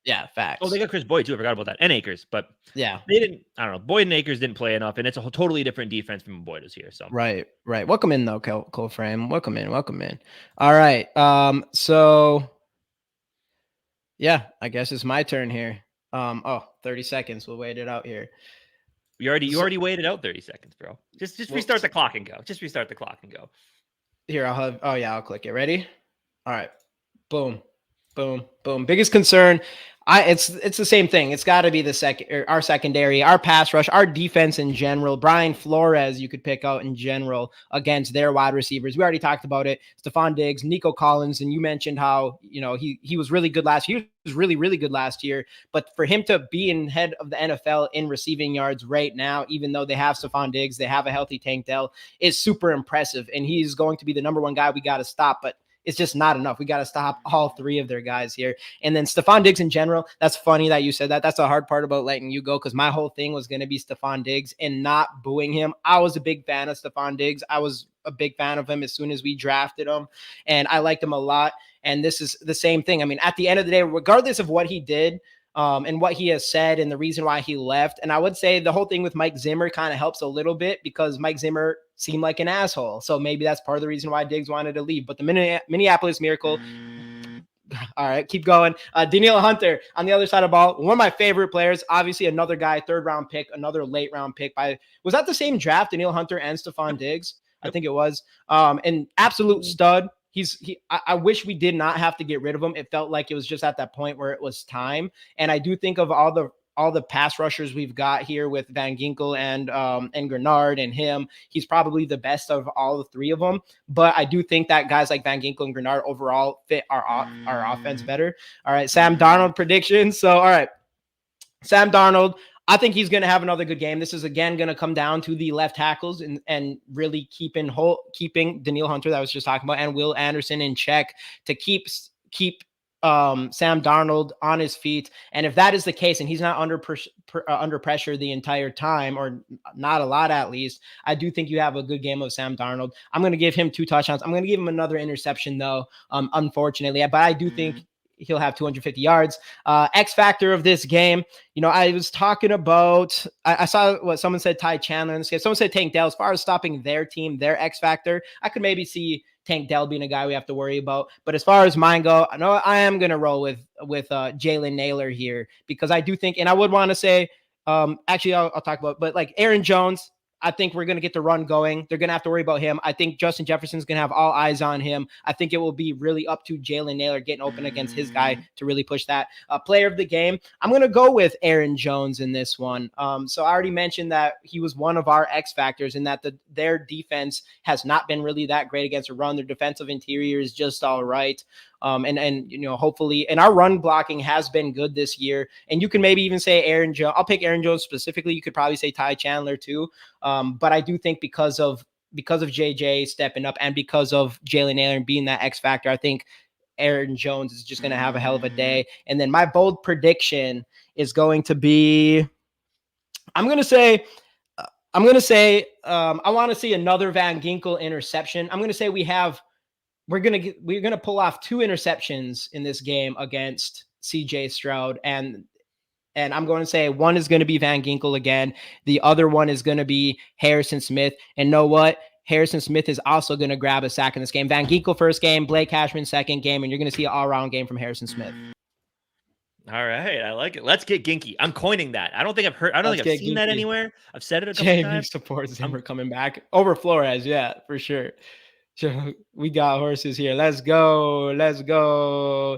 Yeah, facts. Oh, they got Chris Boyd too. I forgot about that. And Akers, but yeah, they didn't. I don't know. Boyd and Akers didn't play enough, and it's a totally different defense from when Boyd was here. So right. Welcome in though, Cole Frame. Welcome in. All right. So yeah, I guess it's my turn here. 30 seconds. We'll wait it out here. You already waited out 30 seconds, bro. Just restart the clock and go. Here, I'll click it. Ready? All right. Boom. Boom, boom. Biggest concern. It's the same thing. It's got to be our secondary, our pass rush, our defense in general. Brian Flores, you could pick out in general against their wide receivers. We already talked about it. Stephon Diggs, Nico Collins, and you mentioned how he was really good last year. He was really really good last year. But for him to be in head of the NFL in receiving yards right now, even though they have Stephon Diggs, they have a healthy Tank Dell, is super impressive, and he's going to be the number one guy we got to stop. But it's just not enough. We got to stop all three of their guys here. And then Stephon Diggs in general, that's funny that you said that. That's the hard part about letting you go, because my whole thing was going to be Stephon Diggs and not booing him. I was a big fan of Stephon Diggs. I was a big fan of him as soon as we drafted him, and I liked him a lot. And this is the same thing. I mean, at the end of the day, regardless of what he did, and what he has said and the reason why he left. And I would say the whole thing with Mike Zimmer kind of helps a little bit, because Mike Zimmer seemed like an asshole. So maybe that's part of the reason why Diggs wanted to leave. But the Minneapolis Miracle, all right, keep going. Danielle Hunter on the other side of the ball, one of my favorite players, obviously another guy, 3rd round pick, another late round pick was that the same draft, Danielle Hunter and Stephon Diggs? I think it was. An absolute stud. I wish we did not have to get rid of him. It felt like it was just at that point where it was time. And I do think of all the pass rushers we've got here with Van Ginkel and Grenard and him. He's probably the best of all the three of them. But I do think that guys like Van Ginkel and Grenard overall fit our offense better. All right, Sam Darnold predictions. So, all right, Sam Darnold, I think he's going to have another good game. This is, again, going to come down to the left tackles and really keeping Danielle Hunter, that I was just talking about, and Will Anderson in check to keep Sam Darnold on his feet. And if that is the case, and he's not under pressure the entire time, or not a lot at least, I do think you have a good game of Sam Darnold. I'm going to give him 2 touchdowns. I'm going to give him another interception, though, unfortunately. But I do think he'll have 250 yards. X factor of this game. I was talking about, I saw what someone said, Ty Chandler in this game. Someone said Tank Dell. As far as stopping their team, their X factor, I could maybe see Tank Dell being a guy we have to worry about. But as far as mine go, I know I am going to roll with Jalen Naylor here, because I do think, and I would want to say, actually I'll talk about, but like Aaron Jones, I think we're going to get the run going. They're going to have to worry about him. I think Justin Jefferson's going to have all eyes on him. I think it will be really up to Jalen Naylor getting open against his guy to really push that. Player of the game, I'm going to go with Aaron Jones in this one. So I already mentioned that he was one of our X factors, and that their defense has not been really that great against a run. Their defensive interior is just all right. And hopefully, and our run blocking has been good this year. And you can maybe even say Aaron Jones. I'll pick Aaron Jones specifically. You could probably say Ty Chandler too. But I do think because of JJ stepping up, and because of Jalen Naylor being that X factor, I think Aaron Jones is just going to have a hell of a day. And then my bold prediction is going to be, I want to see another Van Ginkel interception. I'm going to say we're going to pull off 2 interceptions in this game against CJ Stroud. And I'm going to say one is going to be Van Ginkel again. The other one is going to be Harrison Smith. And know what? Harrison Smith is also going to grab a sack in this game. Van Ginkel first game, Blake Cashman second game, and you're going to see an all-around game from Harrison Smith. All right, I like it. Let's get Ginky. I'm coining that. I don't think I've seen that anywhere. I've said it a couple times. Supports Zimmer coming back over Flores, yeah, for sure. We got horses here. Let's go.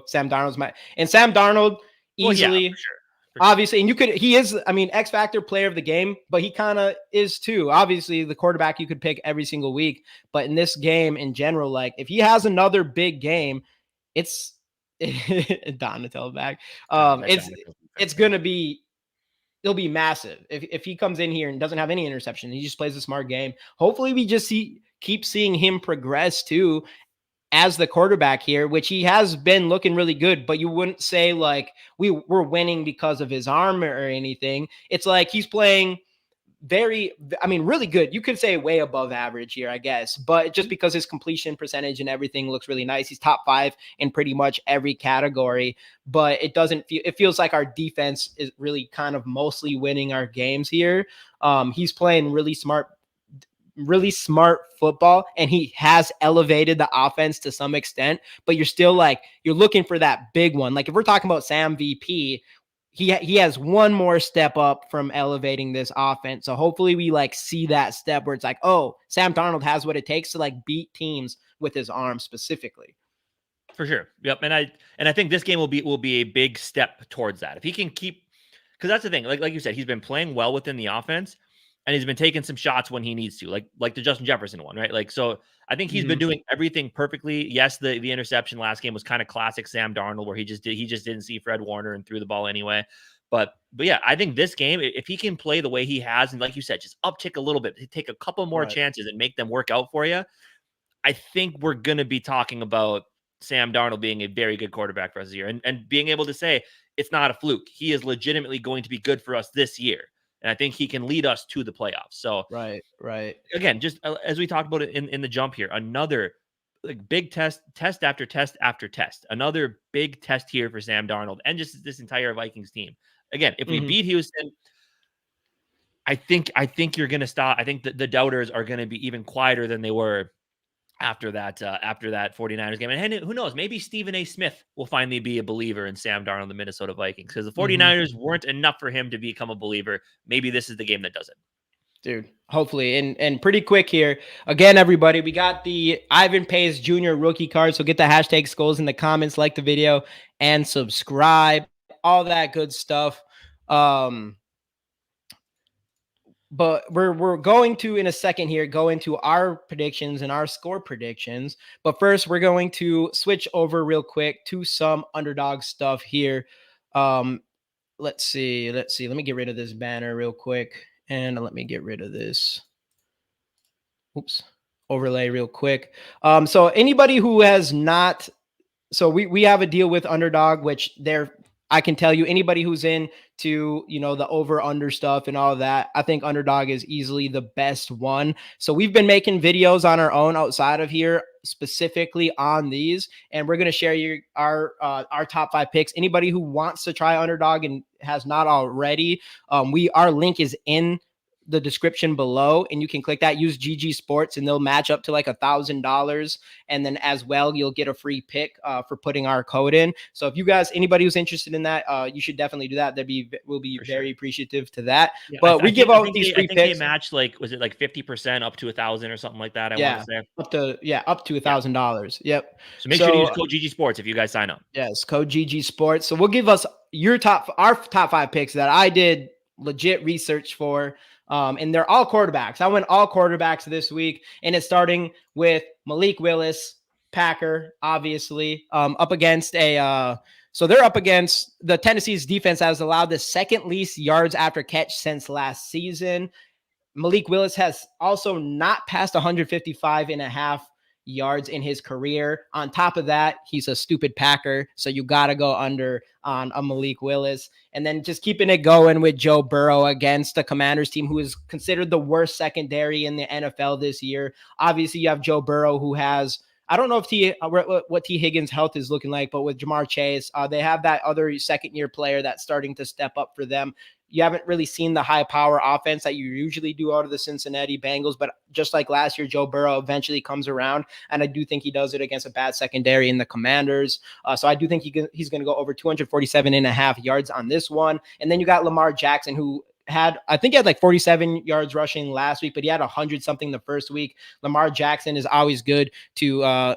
Sam Darnold's Sam Darnold easily, for sure. Obviously, and he is, X factor player of the game, but he kind of is too. Obviously, the quarterback you could pick every single week, but in this game in general, like if he has another big game, it's Donatel back. It's gonna be. It'll be massive if he comes in here and doesn't have any interception. He just plays a smart game. Hopefully, we just keep seeing him progress too as the quarterback here, which he has been looking really good, but you wouldn't say like we're winning because of his arm or anything. It's like he's playing really good. You could say way above average here, I guess, but just because his completion percentage and everything looks really nice. He's top 5 in pretty much every category, but it feels like our defense is really kind of mostly winning our games here. He's playing really smart football, and he has elevated the offense to some extent, but you're looking for that big one. Like if we're talking about Sam VP, he has one more step up from elevating this offense. So hopefully we see that step where it's like, oh, Sam Darnold has what it takes to beat teams with his arm specifically. For sure. Yep. And I think this game will be a big step towards that. If he can keep, because that's the thing. Like you said, he's been playing well within the offense, and he's been taking some shots when he needs to, like the Justin Jefferson one, right? Like, so I think he's been doing everything perfectly. Yes, the interception last game was kind of classic Sam Darnold, where he just didn't see Fred Warner and threw the ball anyway. But yeah, I think this game, if he can play the way he has, and like you said, just uptick a little bit, take a couple more chances and make them work out for you, I think we're going to be talking about Sam Darnold being a very good quarterback for us this year, and being able to say it's not a fluke. He is legitimately going to be good for us this year. And I think he can lead us to the playoffs. So right. Again, just as we talked about it in the jump here, another like big test after test after test, another big test here for Sam Darnold and just this entire Vikings team. Again, if we beat Houston, I think you're going to stop. I think that the doubters are going to be even quieter than they were after that 49ers game. And who knows, maybe Stephen A. Smith will finally be a believer in Sam Darnold, the Minnesota Vikings, because the 49ers weren't enough for him to become a believer. Maybe this is the game that does it. Dude, hopefully. And pretty quick here. Again, everybody, we got the Ivan Pace Jr. rookie card. So get the hashtag Skols in the comments, like the video, and subscribe. All that good stuff. But we're going to, in a second here, go into our predictions and our score predictions. But first, we're going to switch over real quick to some Underdog stuff here. Let's see. Let me get rid of this banner real quick. And let me get rid of this. Oops. Overlay real quick. So anybody who has not, so we have a deal with Underdog, which I can tell you, anybody who's into, the over under stuff and all of that, I think Underdog is easily the best one. So we've been making videos on our own outside of here, specifically on these, and we're going to share our top 5 picks. Anybody who wants to try Underdog and has not already, our link is in the description below, and you can click that, use GG Sports, and they'll match up to like $1,000. And then as well, you'll get a free pick for putting our code in. So if you guys, anybody who's interested in that, you should definitely do that. We'll be very appreciative to that. Yeah, but we give out these free picks. They match, like, was it like 50% up to 1,000 or something like that? I want to say up to $1,000. Yep. So make sure to use code GG Sports if you guys sign up. Yes, code GG Sports. So we'll give us our top 5 picks that I did legit research for. And they're all quarterbacks. I went all quarterbacks this week, and it's starting with Malik Willis, Packer, obviously, up against so they're up against the Tennessee's defense has allowed the second least yards after catch since last season. Malik Willis has also not passed 155.5 yards in his career. On top of that, he's a stupid Packer, so you got to go under on a Malik Willis. And then just keeping it going with Joe Burrow against the Commanders team, who is considered the worst secondary in the NFL this year. Obviously, you have Joe Burrow, who has, I don't know if what T. Higgins' health is looking like, but with Jamar Chase, they have that other second-year player that's starting to step up for them. You haven't really seen the high power offense that you usually do out of the Cincinnati Bengals, but just like last year, Joe Burrow eventually comes around, and I do think he does it against a bad secondary in the Commanders. So I do think he's going to go over 247.5 yards on this one. And then you got Lamar Jackson, who had like 47 yards rushing last week, but he had 100 something the first week. Lamar Jackson is always good to, I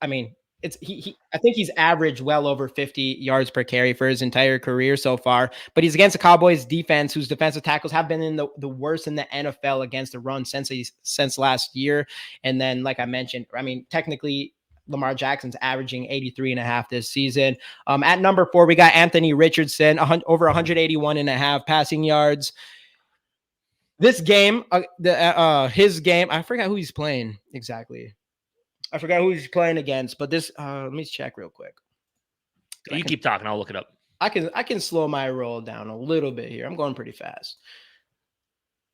think he's averaged well over 50 yards per carry for his entire career so far, but he's against the Cowboys defense, whose defensive tackles have been in the worst in the NFL against the run since last year. And then, like I mentioned, technically Lamar Jackson's averaging 83.5 this season. At number 4, we got Anthony Richardson, over 181.5 passing yards. This game, his game, I forgot who he's playing exactly. I forgot who he's playing against, but this, let me check real quick. You keep talking. I'll look it up. I can slow my roll down a little bit here. I'm going pretty fast.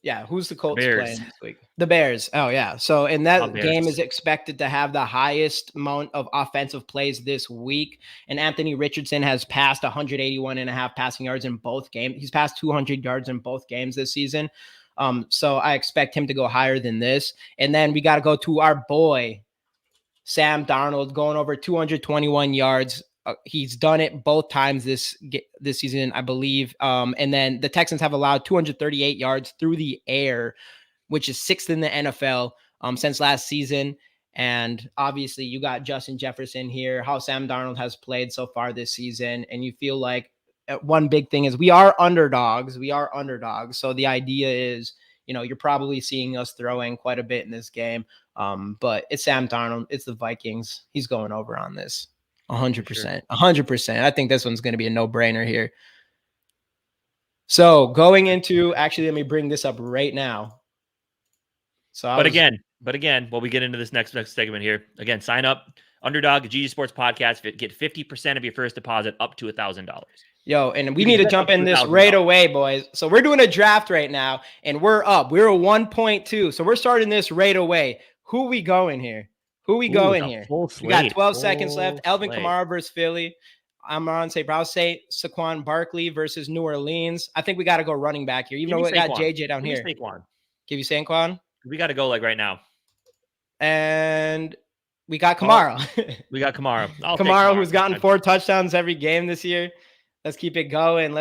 Yeah. Who's the Colts playing this week? The Bears. Oh yeah. So, and that game is expected to have the highest amount of offensive plays this week. And Anthony Richardson has passed 181.5 passing yards in both games. He's passed 200 yards in both games this season. So I expect him to go higher than this. And then we got to go to our boy, Sam Darnold, going over 221 yards. He's done it both times this season, I believe. And then the Texans have allowed 238 yards through the air, which is 6th in the NFL since last season. And obviously, you got Justin Jefferson here, how Sam Darnold has played so far this season. And you feel like one big thing is we are underdogs. We are underdogs. So the idea is, you're probably seeing us throwing quite a bit in this game. But it's Sam Darnold. It's the Vikings. He's going over on this. 100%. 100%. I think this one's going to be a no-brainer here. So going into, actually, let me bring this up right now. But again, while we get into this next segment here, again, sign up, Underdog, GG Sports Podcast, get 50% of your first deposit up to $1,000. Yo, and we need to jump in this right away, boys. So we're doing a draft right now, and we're up. We're a 1.2, so we're starting this right away. Who we going here? We got 12 seconds left. Alvin Kamara versus Philly. I'm on Brown State, Saquon Barkley versus New Orleans. I think we got to go running back here. Even though we got JJ down here. Give you Saquon? We got to go like right now. And we got Kamara. We got Kamara. Kamara, who's gotten 4 touchdowns every game this year. Let's keep it going.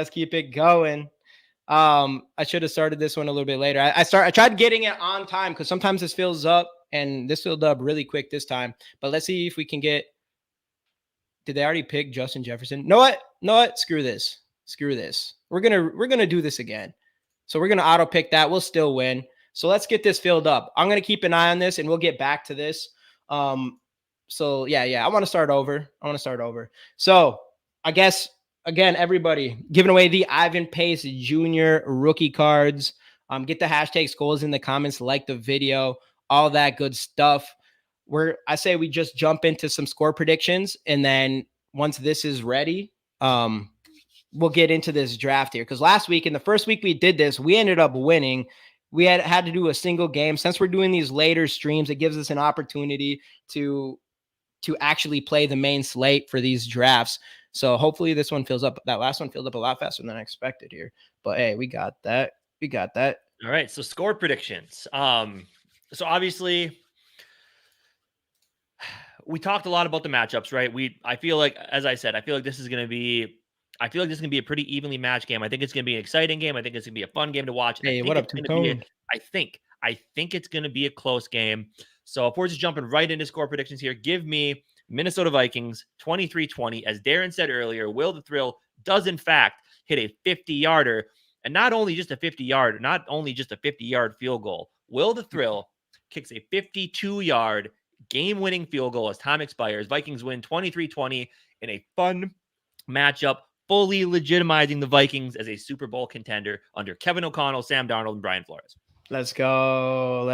I should have started this one a little bit later. I tried getting it on time because sometimes this fills up, and this filled up really quick this time. But let's see if we can get. Did they already pick Justin Jefferson? Know what? Screw this. We're gonna do this again. So we're gonna auto pick that. We'll still win. So let's get this filled up. I'm gonna keep an eye on this, and we'll get back to this. So yeah. I want to start over. So I guess. Again, everybody giving away the Ivan Pace Jr. rookie cards. Get the hashtag Skols in the comments, like the video, all that good stuff. I say we just jump into some score predictions, and then once this is ready, we'll get into this draft here. Because last week, in the first week we did this, we ended up winning. We had to do a single game. Since we're doing these later streams, it gives us an opportunity to actually play the main slate for these drafts. So hopefully this one fills up. That last one filled up a lot faster than I expected here. But hey, we got that. All right. So score predictions. So obviously we talked a lot about the matchups, right? I feel like, as I said, this is going to be a pretty evenly matched game. I think it's going to be an exciting game. I think it's going to be a fun game to watch. Hey, what up, Two-Tone? I think it's going to be a close game. So if we're just jumping right into score predictions here, give me Minnesota Vikings 23-20. As Darren said earlier, Will the Thrill does in fact hit a 50-yarder, and not only just a 50-yard field goal. Will the Thrill kicks a 52-yard game-winning field goal as time expires. Vikings win 23-20 in a fun matchup, fully legitimizing the Vikings as a Super Bowl contender under Kevin O'Connell, Sam Darnold, and Brian Flores. Let's go.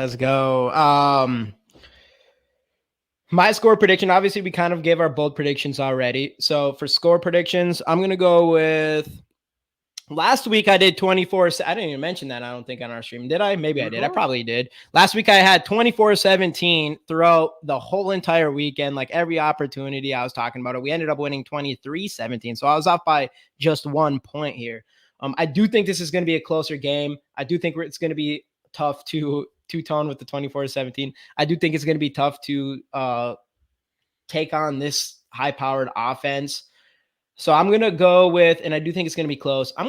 My score prediction, obviously, we kind of gave our bold predictions already. So for score predictions, I'm going to go with last week I did 24. I didn't even mention that, I don't think, on our stream. Did I? Maybe I did. I probably did. Last week I had 24-17 throughout the whole entire weekend, like every opportunity I was talking about it. We ended up winning 23-17. So I was off by just 1 point here. I do think this is going to be a closer game. I do think it's going to be tough to Two-Tone with the 24-17. I do think it's going to be tough to take on this high-powered offense. So I'm going to go with, and I do think it's going to be close. I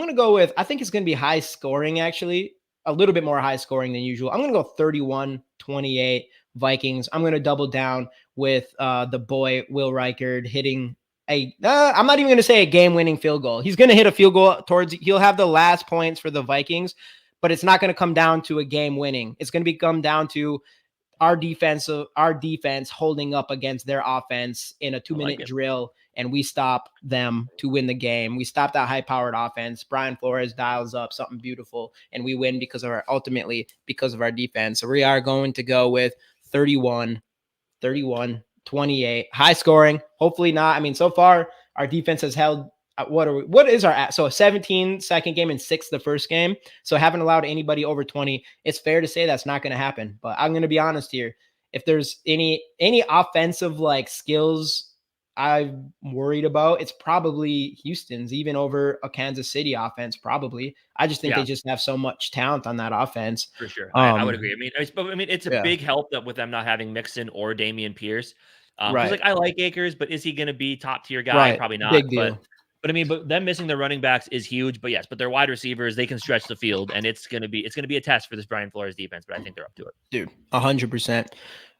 think it's going to be high scoring, actually, a little bit more high scoring than usual. I'm going to go 31-28 Vikings. I'm going to double down with the boy, Will Reichard, hitting I'm not even going to say a game-winning field goal. He's going to hit a field goal he'll have the last points for the Vikings, but it's not going to come down to a game winning. It's going to come down to our defense holding up against their offense in a 2-minute drill, and we stop them to win the game. We stop that high-powered offense. Brian Flores dials up something beautiful, and we win ultimately because of our defense. So we are going to go with 31-28, high scoring. Hopefully not. I mean, so far our defense has held. What is our so a 17 second game and 6 the first game, so haven't allowed anybody over 20. It's fair to say that's not going to happen, but I'm going to be honest here. If there's any offensive like skills I'm worried about, it's probably Houston's, even over a Kansas City offense. Probably. I just think they just have so much talent on that offense. For sure, I would agree. I mean, it's a big help that with them not having Mixon or Dameon Pierce. Right. Like I like Akers, but is he going to be top tier guy? Right. Probably not. Big deal. But I mean, but them missing their running backs is huge. But yes, but their wide receivers, they can stretch the field, and it's gonna be a test for this Brian Flores defense. But I think they're up to it, dude. 100%,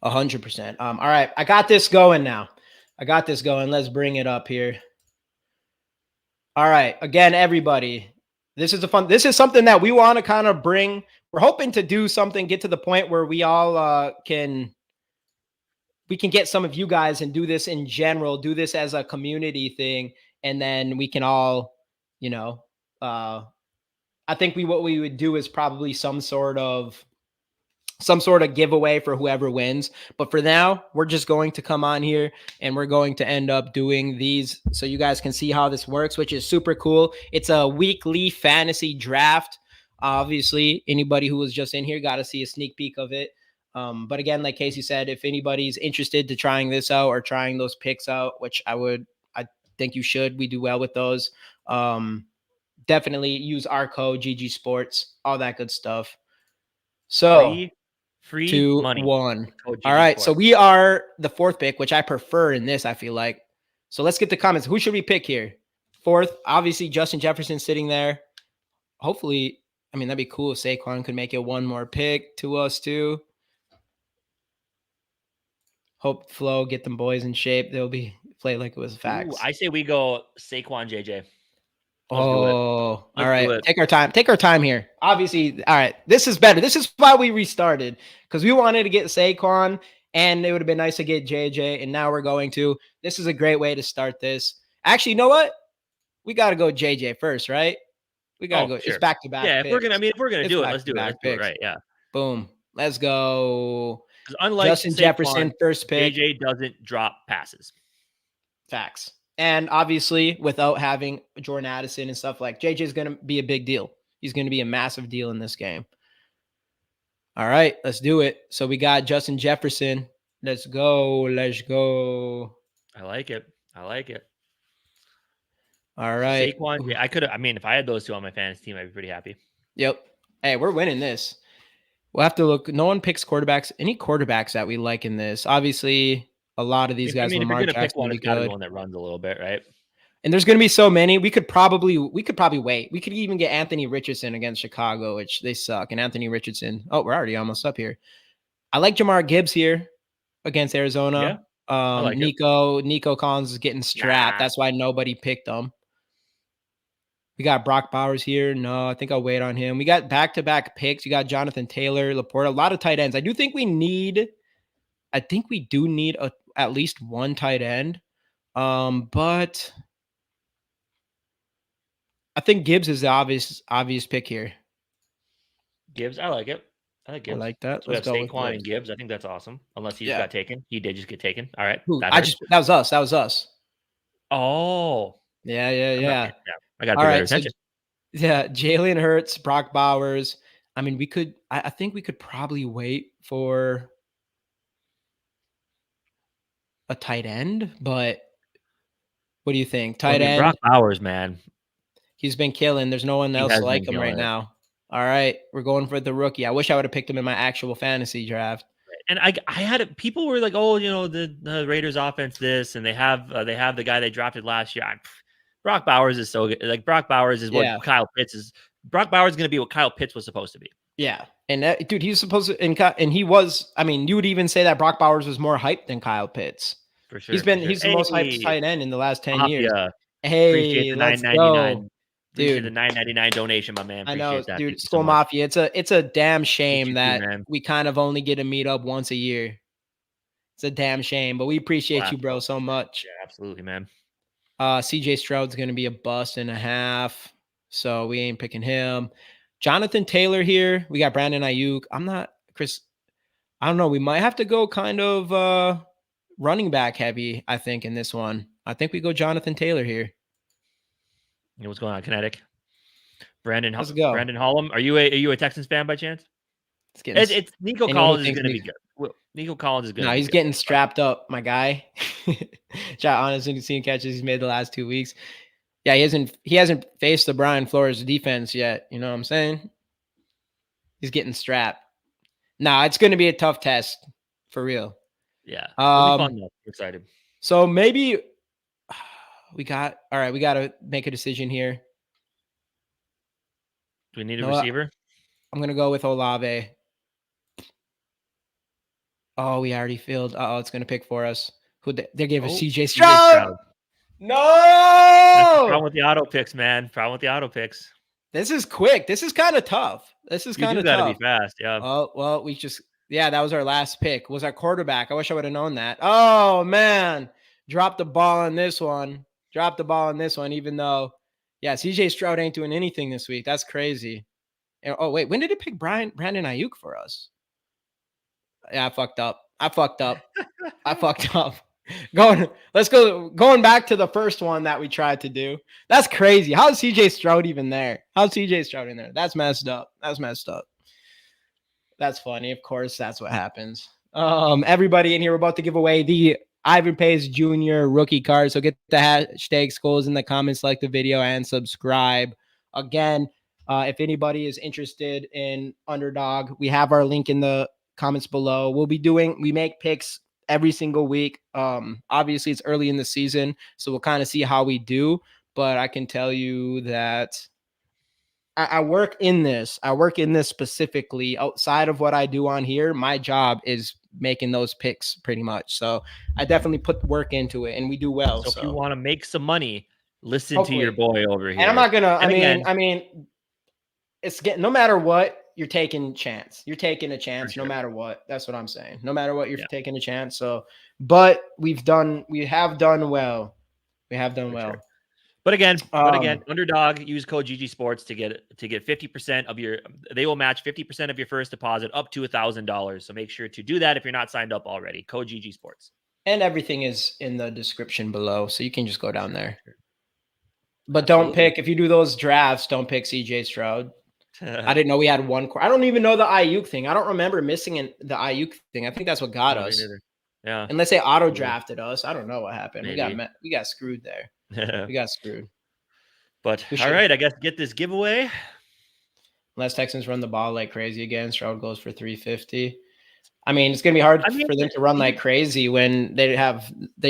100%. All right, I got this going now. I got this going. Let's bring it up here. All right, again, everybody. This is something that we want to kind of bring. We're hoping to do something, get to the point where we all can get some of you guys and do this in general, do this as a community thing, and then we can all, I think what we would do is probably some sort of giveaway for whoever wins. But for now, we're just going to come on here and we're going to end up doing these so you guys can see how this works, which is super cool. It's a weekly fantasy draft. Obviously, anybody who was just in here got to see a sneak peek of it. But again, like Casey said, if anybody's interested to trying this out or trying those picks out, which I think you should, we do well with those. Definitely use our code GG Sports, all that good stuff. So free 2, money. 1. All right. So we are the fourth pick, which I prefer in this, I feel like. So let's get the comments. Who should we pick here? Fourth, obviously Justin Jefferson sitting there. Hopefully, I mean, that'd be cool if Saquon could make it one more pick to us too. Hope Flo get them boys in shape. They'll be play like it was facts. I say we go Saquon JJ. Let's all right. Take our time here. Obviously, all right. This is better. This is why we restarted, because we wanted to get Saquon, and it would have been nice to get JJ. And now we're going to. This is a great way to start this. Actually, you know what? We got to go JJ first, right? We got to go. Sure. It's back to back. Yeah, if we're gonna do it, let's do it. Let's do it right. Yeah. Boom. Let's go. Unlike Justin Jefferson, first pick. JJ doesn't drop passes. Facts. And obviously, without having Jordan Addison and stuff, like JJ is going to be a big deal. He's going to be a massive deal in this game. All right, let's do it. So we got Justin Jefferson. Let's go. Let's go. I like it. All right. Saquon, I could have. I mean, if I had those two on my fantasy team, I'd be pretty happy. Yep. Hey, we're winning this. We'll have to look. No one picks quarterbacks. Any quarterbacks that we like in this? Obviously, a lot of these guys. I mean, if you're going to pick one, it's got to be one that runs a little bit, right? And there's going to be so many. We could probably wait. We could even get Anthony Richardson against Chicago, which they suck. And Anthony Richardson. Oh, we're already almost up here. I like Jamar Gibbs here against Arizona. Yeah, like Nico Collins is getting strapped. That's why nobody picked him. We got Brock Bowers here. No, I think I'll wait on him. We got back-to-back picks. You got Jonathan Taylor, Laporta, a lot of tight ends. I think we do need at least one tight end. But I think Gibbs is the obvious pick here. Gibbs, I like it. I like Gibbs. I like that. So let's go Saquon and Gibbs. I think that's awesome. Unless he just got taken. He did just get taken. All right. That was us. Oh. Yeah. I got to pay better attention. Yeah, Jalen Hurts, Brock Bowers. I mean, I think we could probably wait for a tight end, but what do you think? Tight end? Brock Bowers, man. He's been killing. There's no one else like him right now. All right, we're going for the rookie. I wish I would have picked him in my actual fantasy draft. And I had people were like, oh, the Raiders offense this, and they have the guy they drafted last year. Brock Bowers is so good. Like Brock Bowers is what Kyle Pitts is. Brock Bowers is going to be what Kyle Pitts was supposed to be. Yeah, and dude, he's supposed to, and he was. I mean, you would even say that Brock Bowers was more hyped than Kyle Pitts. For sure, he's the most hyped tight end in the last 10 years. Hey, let's go. Dude, the $9.99 donation, my man. Appreciate I know, that. dude. Skol Mafia. It's a damn shame that we kind of only get to meet up once a year. It's a damn shame, but we appreciate you, bro, so much. Yeah, absolutely, man. CJ Stroud's going to be a bust and a half, so we ain't picking him. Jonathan Taylor here. We got Brandon Ayuk. I'm not Chris. I don't know. We might have to go kind of running back heavy, I think, in this one. I think we go Jonathan Taylor here. You know what's going on, Kinetic? Let's go. Brandon Hollum. Are you a Texans fan by chance? It's Nico Collins is going to be good. Well, Nico Collins is good. No, he's getting strapped up, my guy. Honestly, seeing catches he's made the last 2 weeks. Yeah, he hasn't faced the Brian Flores defense yet. You know what I'm saying? He's getting strapped. Nah, it's going to be a tough test for real. Yeah. It'll be fun though. Excited. So maybe We got all right. We got to make a decision here. Do we need a You know what? receiver? I'm gonna go with Olave. Oh, we already filled. Oh, it's gonna pick for us. Who they gave us? Oh, CJ CJ Stroud. Stroud. That's the problem No, with the auto picks, man. Problem with the auto picks. this is quick. This is kind of tough. This is You kind do of got to be tough. fast. Yeah. Oh well, yeah, that was our last pick. Was our quarterback? I wish I would have known that. Oh man, dropped the ball on this one. Dropped the ball on this one. Even though, yeah, CJ Stroud ain't doing anything this week. That's crazy. Oh wait, when did it pick Brandon Ayuk for us? Yeah, I fucked up. I fucked up. Let's go. Going back to the first one that we tried to do. That's crazy. How's CJ Stroud even there? How's CJ Stroud in there? That's messed up. That's messed up. That's funny. Of course, that's what happens. Everybody in here, we're about to give away the Ivan Pace Jr. rookie card. So get the hashtag Skols in the comments, like the video, and subscribe. Again, if anybody is interested in Underdog, we have our link in the comments below. We make picks every single week. Obviously, it's early in the season, so we'll kind of see how we do. But I can tell you that I work in this. I work in this specifically outside of what I do on here. My job is making those picks pretty much. So I definitely put work into it, and we do well. So if you want to make some money, listen to your Hopefully. boy over here. And I'm not gonna. And I mean, it's getting no matter what you're taking chance. You're taking a chance no matter what. That's what I'm saying. No matter what, you're taking a chance. So, but we have done well. We have done well. Sure. But again, Underdog, use code GG Sports to get 50% of your. They will match 50% of your first deposit up to $1,000. So make sure to do that if you're not signed up already. Code GG Sports. And everything is in the description below, so you can just go down there. But don't pick, if you do those drafts, don't pick CJ Stroud. I didn't know we had one. I don't even know the Ayuk thing. I don't remember missing the Ayuk thing. I think that's what got us. Yeah. Unless they auto drafted us. I don't know what happened. Maybe. We got screwed there. We got screwed. But all right, I guess get this giveaway. Unless Texans run the ball like crazy again, Stroud goes for 350. I mean, it's gonna be hard for them to run like crazy when they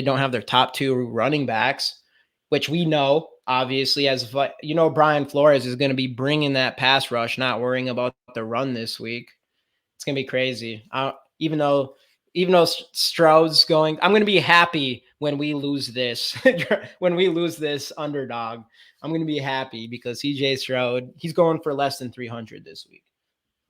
don't have their top two running backs, which we know obviously Brian Flores is going to be bringing that pass rush, not worrying about the run this week. It's gonna be crazy. Even though Stroud's going, I'm going to be happy when we lose this. When we lose this Underdog, I'm going to be happy because CJ Stroud, he's going for less than 300 this week.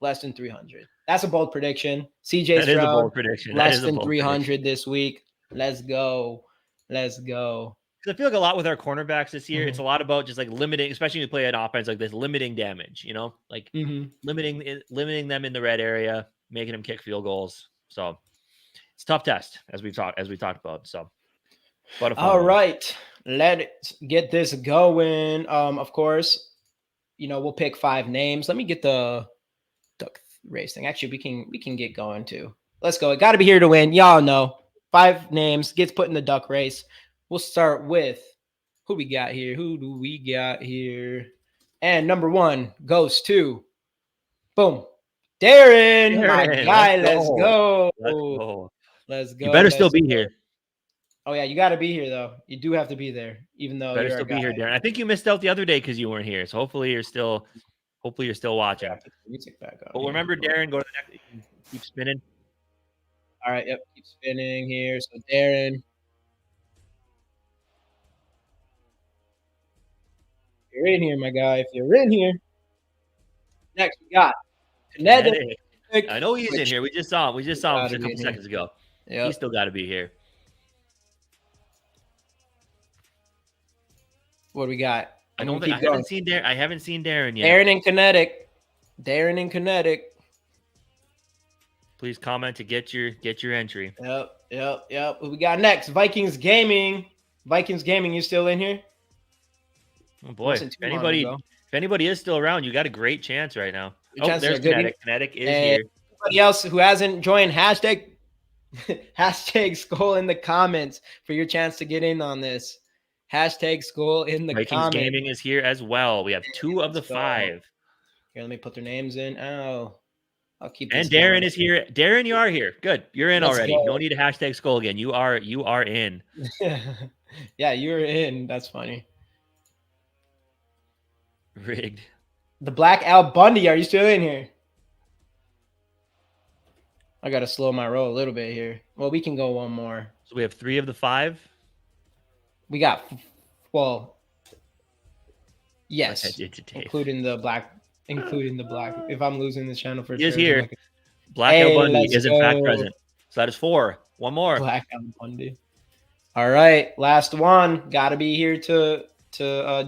Less than 300. That's a bold prediction. CJ Stroud, is a bold prediction. Less than 300 this week. Let's go. Let's go. Because I feel like a lot with our cornerbacks this year, it's a lot about just like limiting, especially when you play an offense like this, limiting damage, like limiting them in the red area, making them kick field goals. So it's a tough test as we talked about. So, all right, let's get this going. Of course, we'll pick 5 names. Let me get the duck race thing. Actually, we can get going too. Let's go. It got to be here to win. Y'all know 5 names gets put in the duck race. We'll start with who we got here. Who do we got here? And number 1 goes to boom, Darren, my guy. Let's go. Let's go. You better still be here. Oh yeah, you got to be here though. You do have to be there, even though better still be here, Darren. I think you missed out the other day because you weren't here. So hopefully you're still watching. Music back on. But remember, Darren, go to the next. Keep spinning. All right. Yep. Keep spinning here. So Darren. You're in here, my guy. If you're in here. Next, we got Kinetic. I know he's in here. We just saw him. Just a couple seconds ago. Yep. He's still got to be here. What do we got? I haven't seen Darren yet. Darren and Kinetic. Please comment to get your entry. Yep. What we got next? Vikings Gaming. You still in here? Oh boy, if anybody is still around, you got a great chance right now. There's Kinetic. Kinetic is here. Anybody else who hasn't joined, hashtag Skol in the comments for your chance to get in on this. Hashtag Skol in the comments. Vikings Gaming is here as well. We have 2 of the 5. Here, let me put their names in. Oh, I'll keep And this Darren going. is here. Darren, you are here. Good. You're in Let's already. go. No need to hashtag Skol again. You are in. Yeah, you're in. That's funny. Rigged. The Black Al Bundy, are you still in here? I gotta slow my roll a little bit here. Well, we can go one more. So we have 3 of the 5. We got, well, yes, Dave. including the black. If I'm losing this channel for He is sure. here. Black Al Bundy let's is in fact go. present. So that is 4. One more. Black Al Bundy. All right, last one. Got to be here to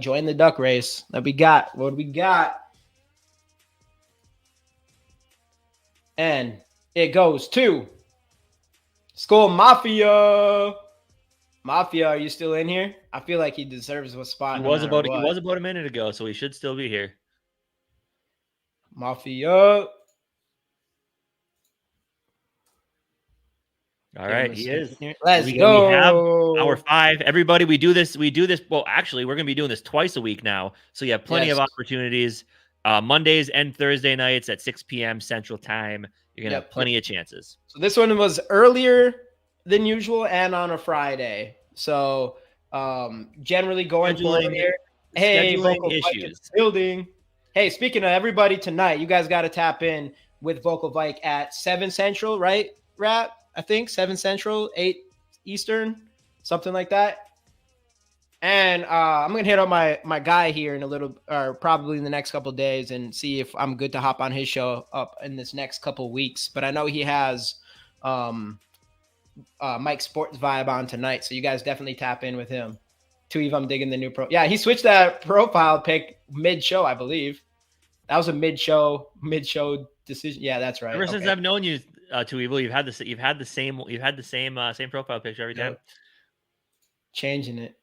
join the duck race that we got. What do we got? And it goes to Skol Mafia. Mafia, are you still in here? I feel like he deserves a spot. He was about a minute ago, so he should still be here. Mafia. All right, he is. Let's go. We have our 5. Everybody, we do this. Well, actually, we're going to be doing this twice a week now. So you have plenty of opportunities. Mondays and Thursday nights at 6 p.m. Central Time. You're going to have plenty of chances. So this one was earlier than usual and on a Friday. So generally going forward here. Hey, Vocal issues. Building. Hey, speaking of everybody tonight, you guys got to tap in with Vocal Vike at 7 Central, right, Rap? I think 7 Central, 8 Eastern, something like that. And I'm going to hit up my guy here in a little, or probably in the next couple of days, and see if I'm good to hop on his show up in this next couple of weeks. But I know he has Mike Sports Vibe on tonight, so you guys definitely tap in with him. If I'm digging the new pro. Yeah, he switched that profile pic mid-show, I believe. That was a mid-show decision. Yeah, that's right. Ever since I've known you, Too Evil, you've had the same profile picture every time. Changing it.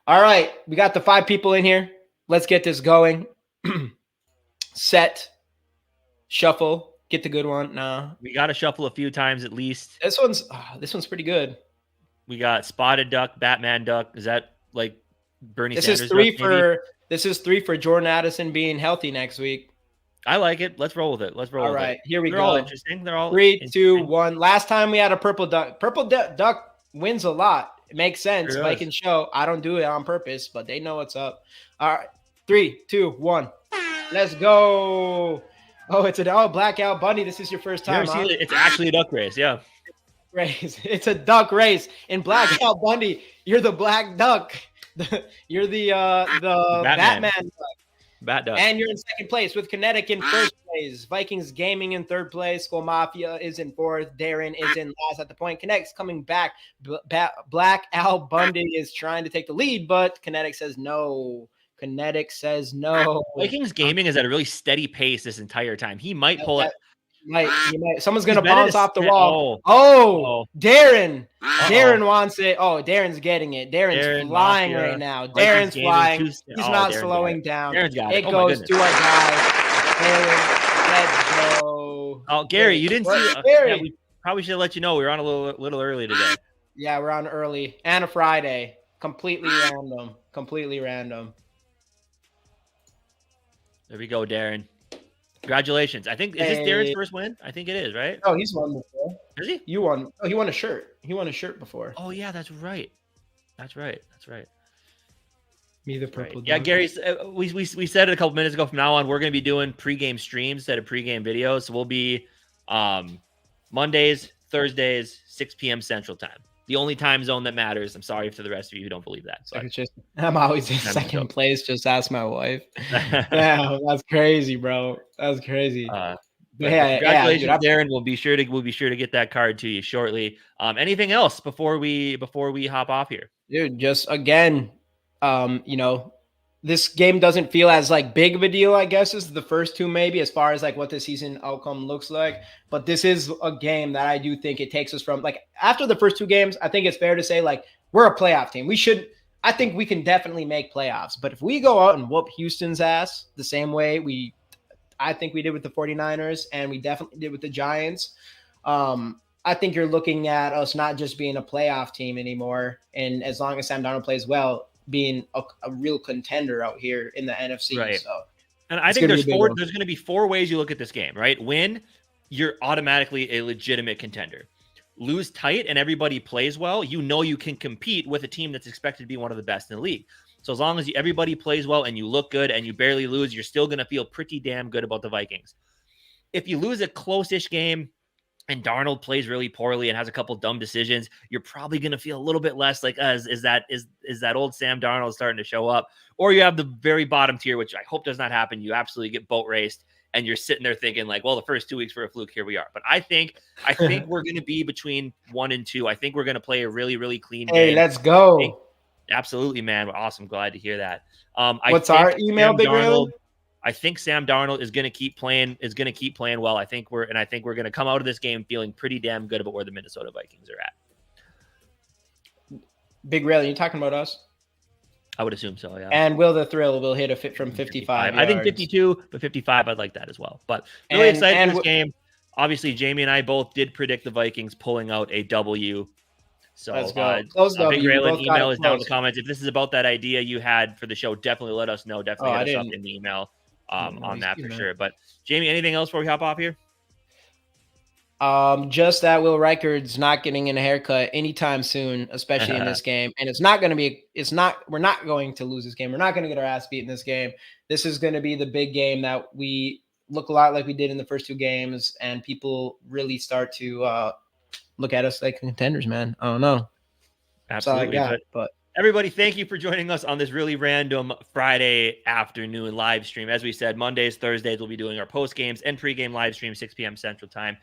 All right, we got the 5 people in here. Let's get this going. Set, shuffle, get the good one. Nah, we got to shuffle a few times at least. This one's pretty good. We got Spotted Duck, Batman Duck. Is that like Bernie Sanders? This is 3 for Jordan Addison being healthy next week. I like it. Let's roll with it. All right, here we go. They're all interesting. They're all 3, 2, 1. Last time we had a purple duck. Purple duck wins a lot. It makes sense. Viking show. I don't do it on purpose, but they know what's up. All right, 3, 2, 1. Let's go. Oh, it's a Black Al Bundy. This is your first time. It's actually a duck race. Yeah. It's a duck race. In Black Al Bundy, you're the black duck. You're the Batman duck. Bat duck. And you're in second place with Kinetic in first place. Vikings Gaming in third place. Skol Mafia is in fourth. Darren is in last at the point. Kinetic's coming back. Black Al Bundy is trying to take the lead, but Kinetic says no. Vikings Gaming is at a really steady pace this entire time. He might pull it. He might. Someone's going to bounce off the wall. Darren. Darren wants it. Oh, Darren's getting it. Darren's flying right now. Darren's flying. He's not slowing down. Darren's got it. It goes to our guy. Darren, let's go. Oh, Gary, you didn't see it. Yeah, we probably should have let you know. We were on a little early today. Yeah, we're on early. And a Friday. Completely random. There we go, Darren. Congratulations. I think, is this Darren's first win? I think it is, right? Oh, he's won before. Is he? You won. Oh, he won a shirt. He won a shirt before. Oh, yeah, that's right. Me, the purple. Right. Yeah, Gary, we said it a couple minutes ago. From now on, we're going to be doing pregame streams instead of pregame videos. So we'll be Mondays, Thursdays, 6 p.m. Central Time. The only time zone that matters. I'm sorry for the rest of you who don't believe that. I'm always in second place. Just ask my wife. Yeah, that's crazy, bro. That's crazy. Congratulations, Darren. We'll be sure to get that card to you shortly. Anything else before we hop off here? Dude, just again, this game doesn't feel as like big of a deal, I guess, as the first two, maybe, as far as like what the season outcome looks like. But this is a game that I do think it takes us from, like, after the first two games, I think it's fair to say, like, we're a playoff team. I think we can definitely make playoffs. But if we go out and whoop Houston's ass the same way I think we did with the 49ers, and we definitely did with the Giants, I think you're looking at us not just being a playoff team anymore. And as long as Sam Darnold plays well, being a real contender out here in the NFC. Right. So And I think there's going to be 4 ways you look at this game, right? Win, you're automatically a legitimate contender. Lose tight and everybody plays well, you can compete with a team that's expected to be one of the best in the league. So as long as everybody plays well and you look good and you barely lose, you're still going to feel pretty damn good about the Vikings. If you lose a close-ish game and Darnold plays really poorly and has a couple dumb decisions, you're probably going to feel a little bit less like, is that old Sam Darnold starting to show up? Or you have the very bottom tier, which I hope does not happen. You absolutely get boat raced and you're sitting there thinking like, well, the first 2 weeks were a fluke. Here we are. But I think we're going to be between 1 and 2. I think we're going to play a really, really clean game. Hey, let's go. Absolutely, man. Awesome. Glad to hear that. What's our email, Big Darnold? I think Sam Darnold is going to keep playing well. I think we're going to come out of this game feeling pretty damn good about where the Minnesota Vikings are at. Big Rail, you talking about us? I would assume so, yeah. And Will the Thrill will hit a fit from 55 I think 52, but 55, I'd like that as well. But really excited for this game. Obviously, Jamie and I both did predict the Vikings pulling out a W. So let's go. Close Big Raylan email is down in the comments. If this is about that idea you had for the show, definitely let us know. Definitely hit us up in the email on that for sure. But Jamie, anything else before we hop off here? Just that Will Reichard's not getting in a haircut anytime soon, especially in this game. And we're not going to lose this game. We're not going to get our ass beat in this game. This is going to be the big game that we look a lot like we did in the first 2 games. And people really start to, look at us like contenders, man. I don't know. Absolutely. But everybody, thank you for joining us on this really random Friday afternoon live stream. As we said, Mondays, Thursdays, we'll be doing our post games and pregame live stream, 6 p.m. Central Time.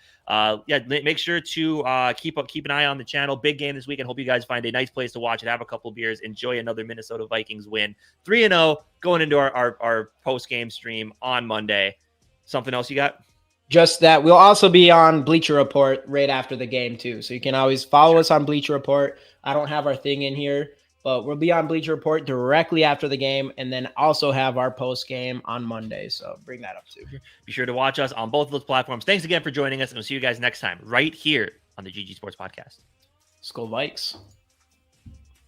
Make sure to keep an eye on the channel. Big game this weekend. Hope you guys find a nice place to watch it. Have a couple beers. Enjoy another Minnesota Vikings win. 3-0 going into our post game stream on Monday. Something else you got? Just that we'll also be on Bleacher Report right after the game too. So you can always follow us on Bleacher Report. I don't have our thing in here, but we'll be on Bleacher Report directly after the game and then also have our post game on Monday. So bring that up too. Be sure to watch us on both of those platforms. Thanks again for joining us, and we'll see you guys next time right here on the GG Sports Podcast. Skol Vikes.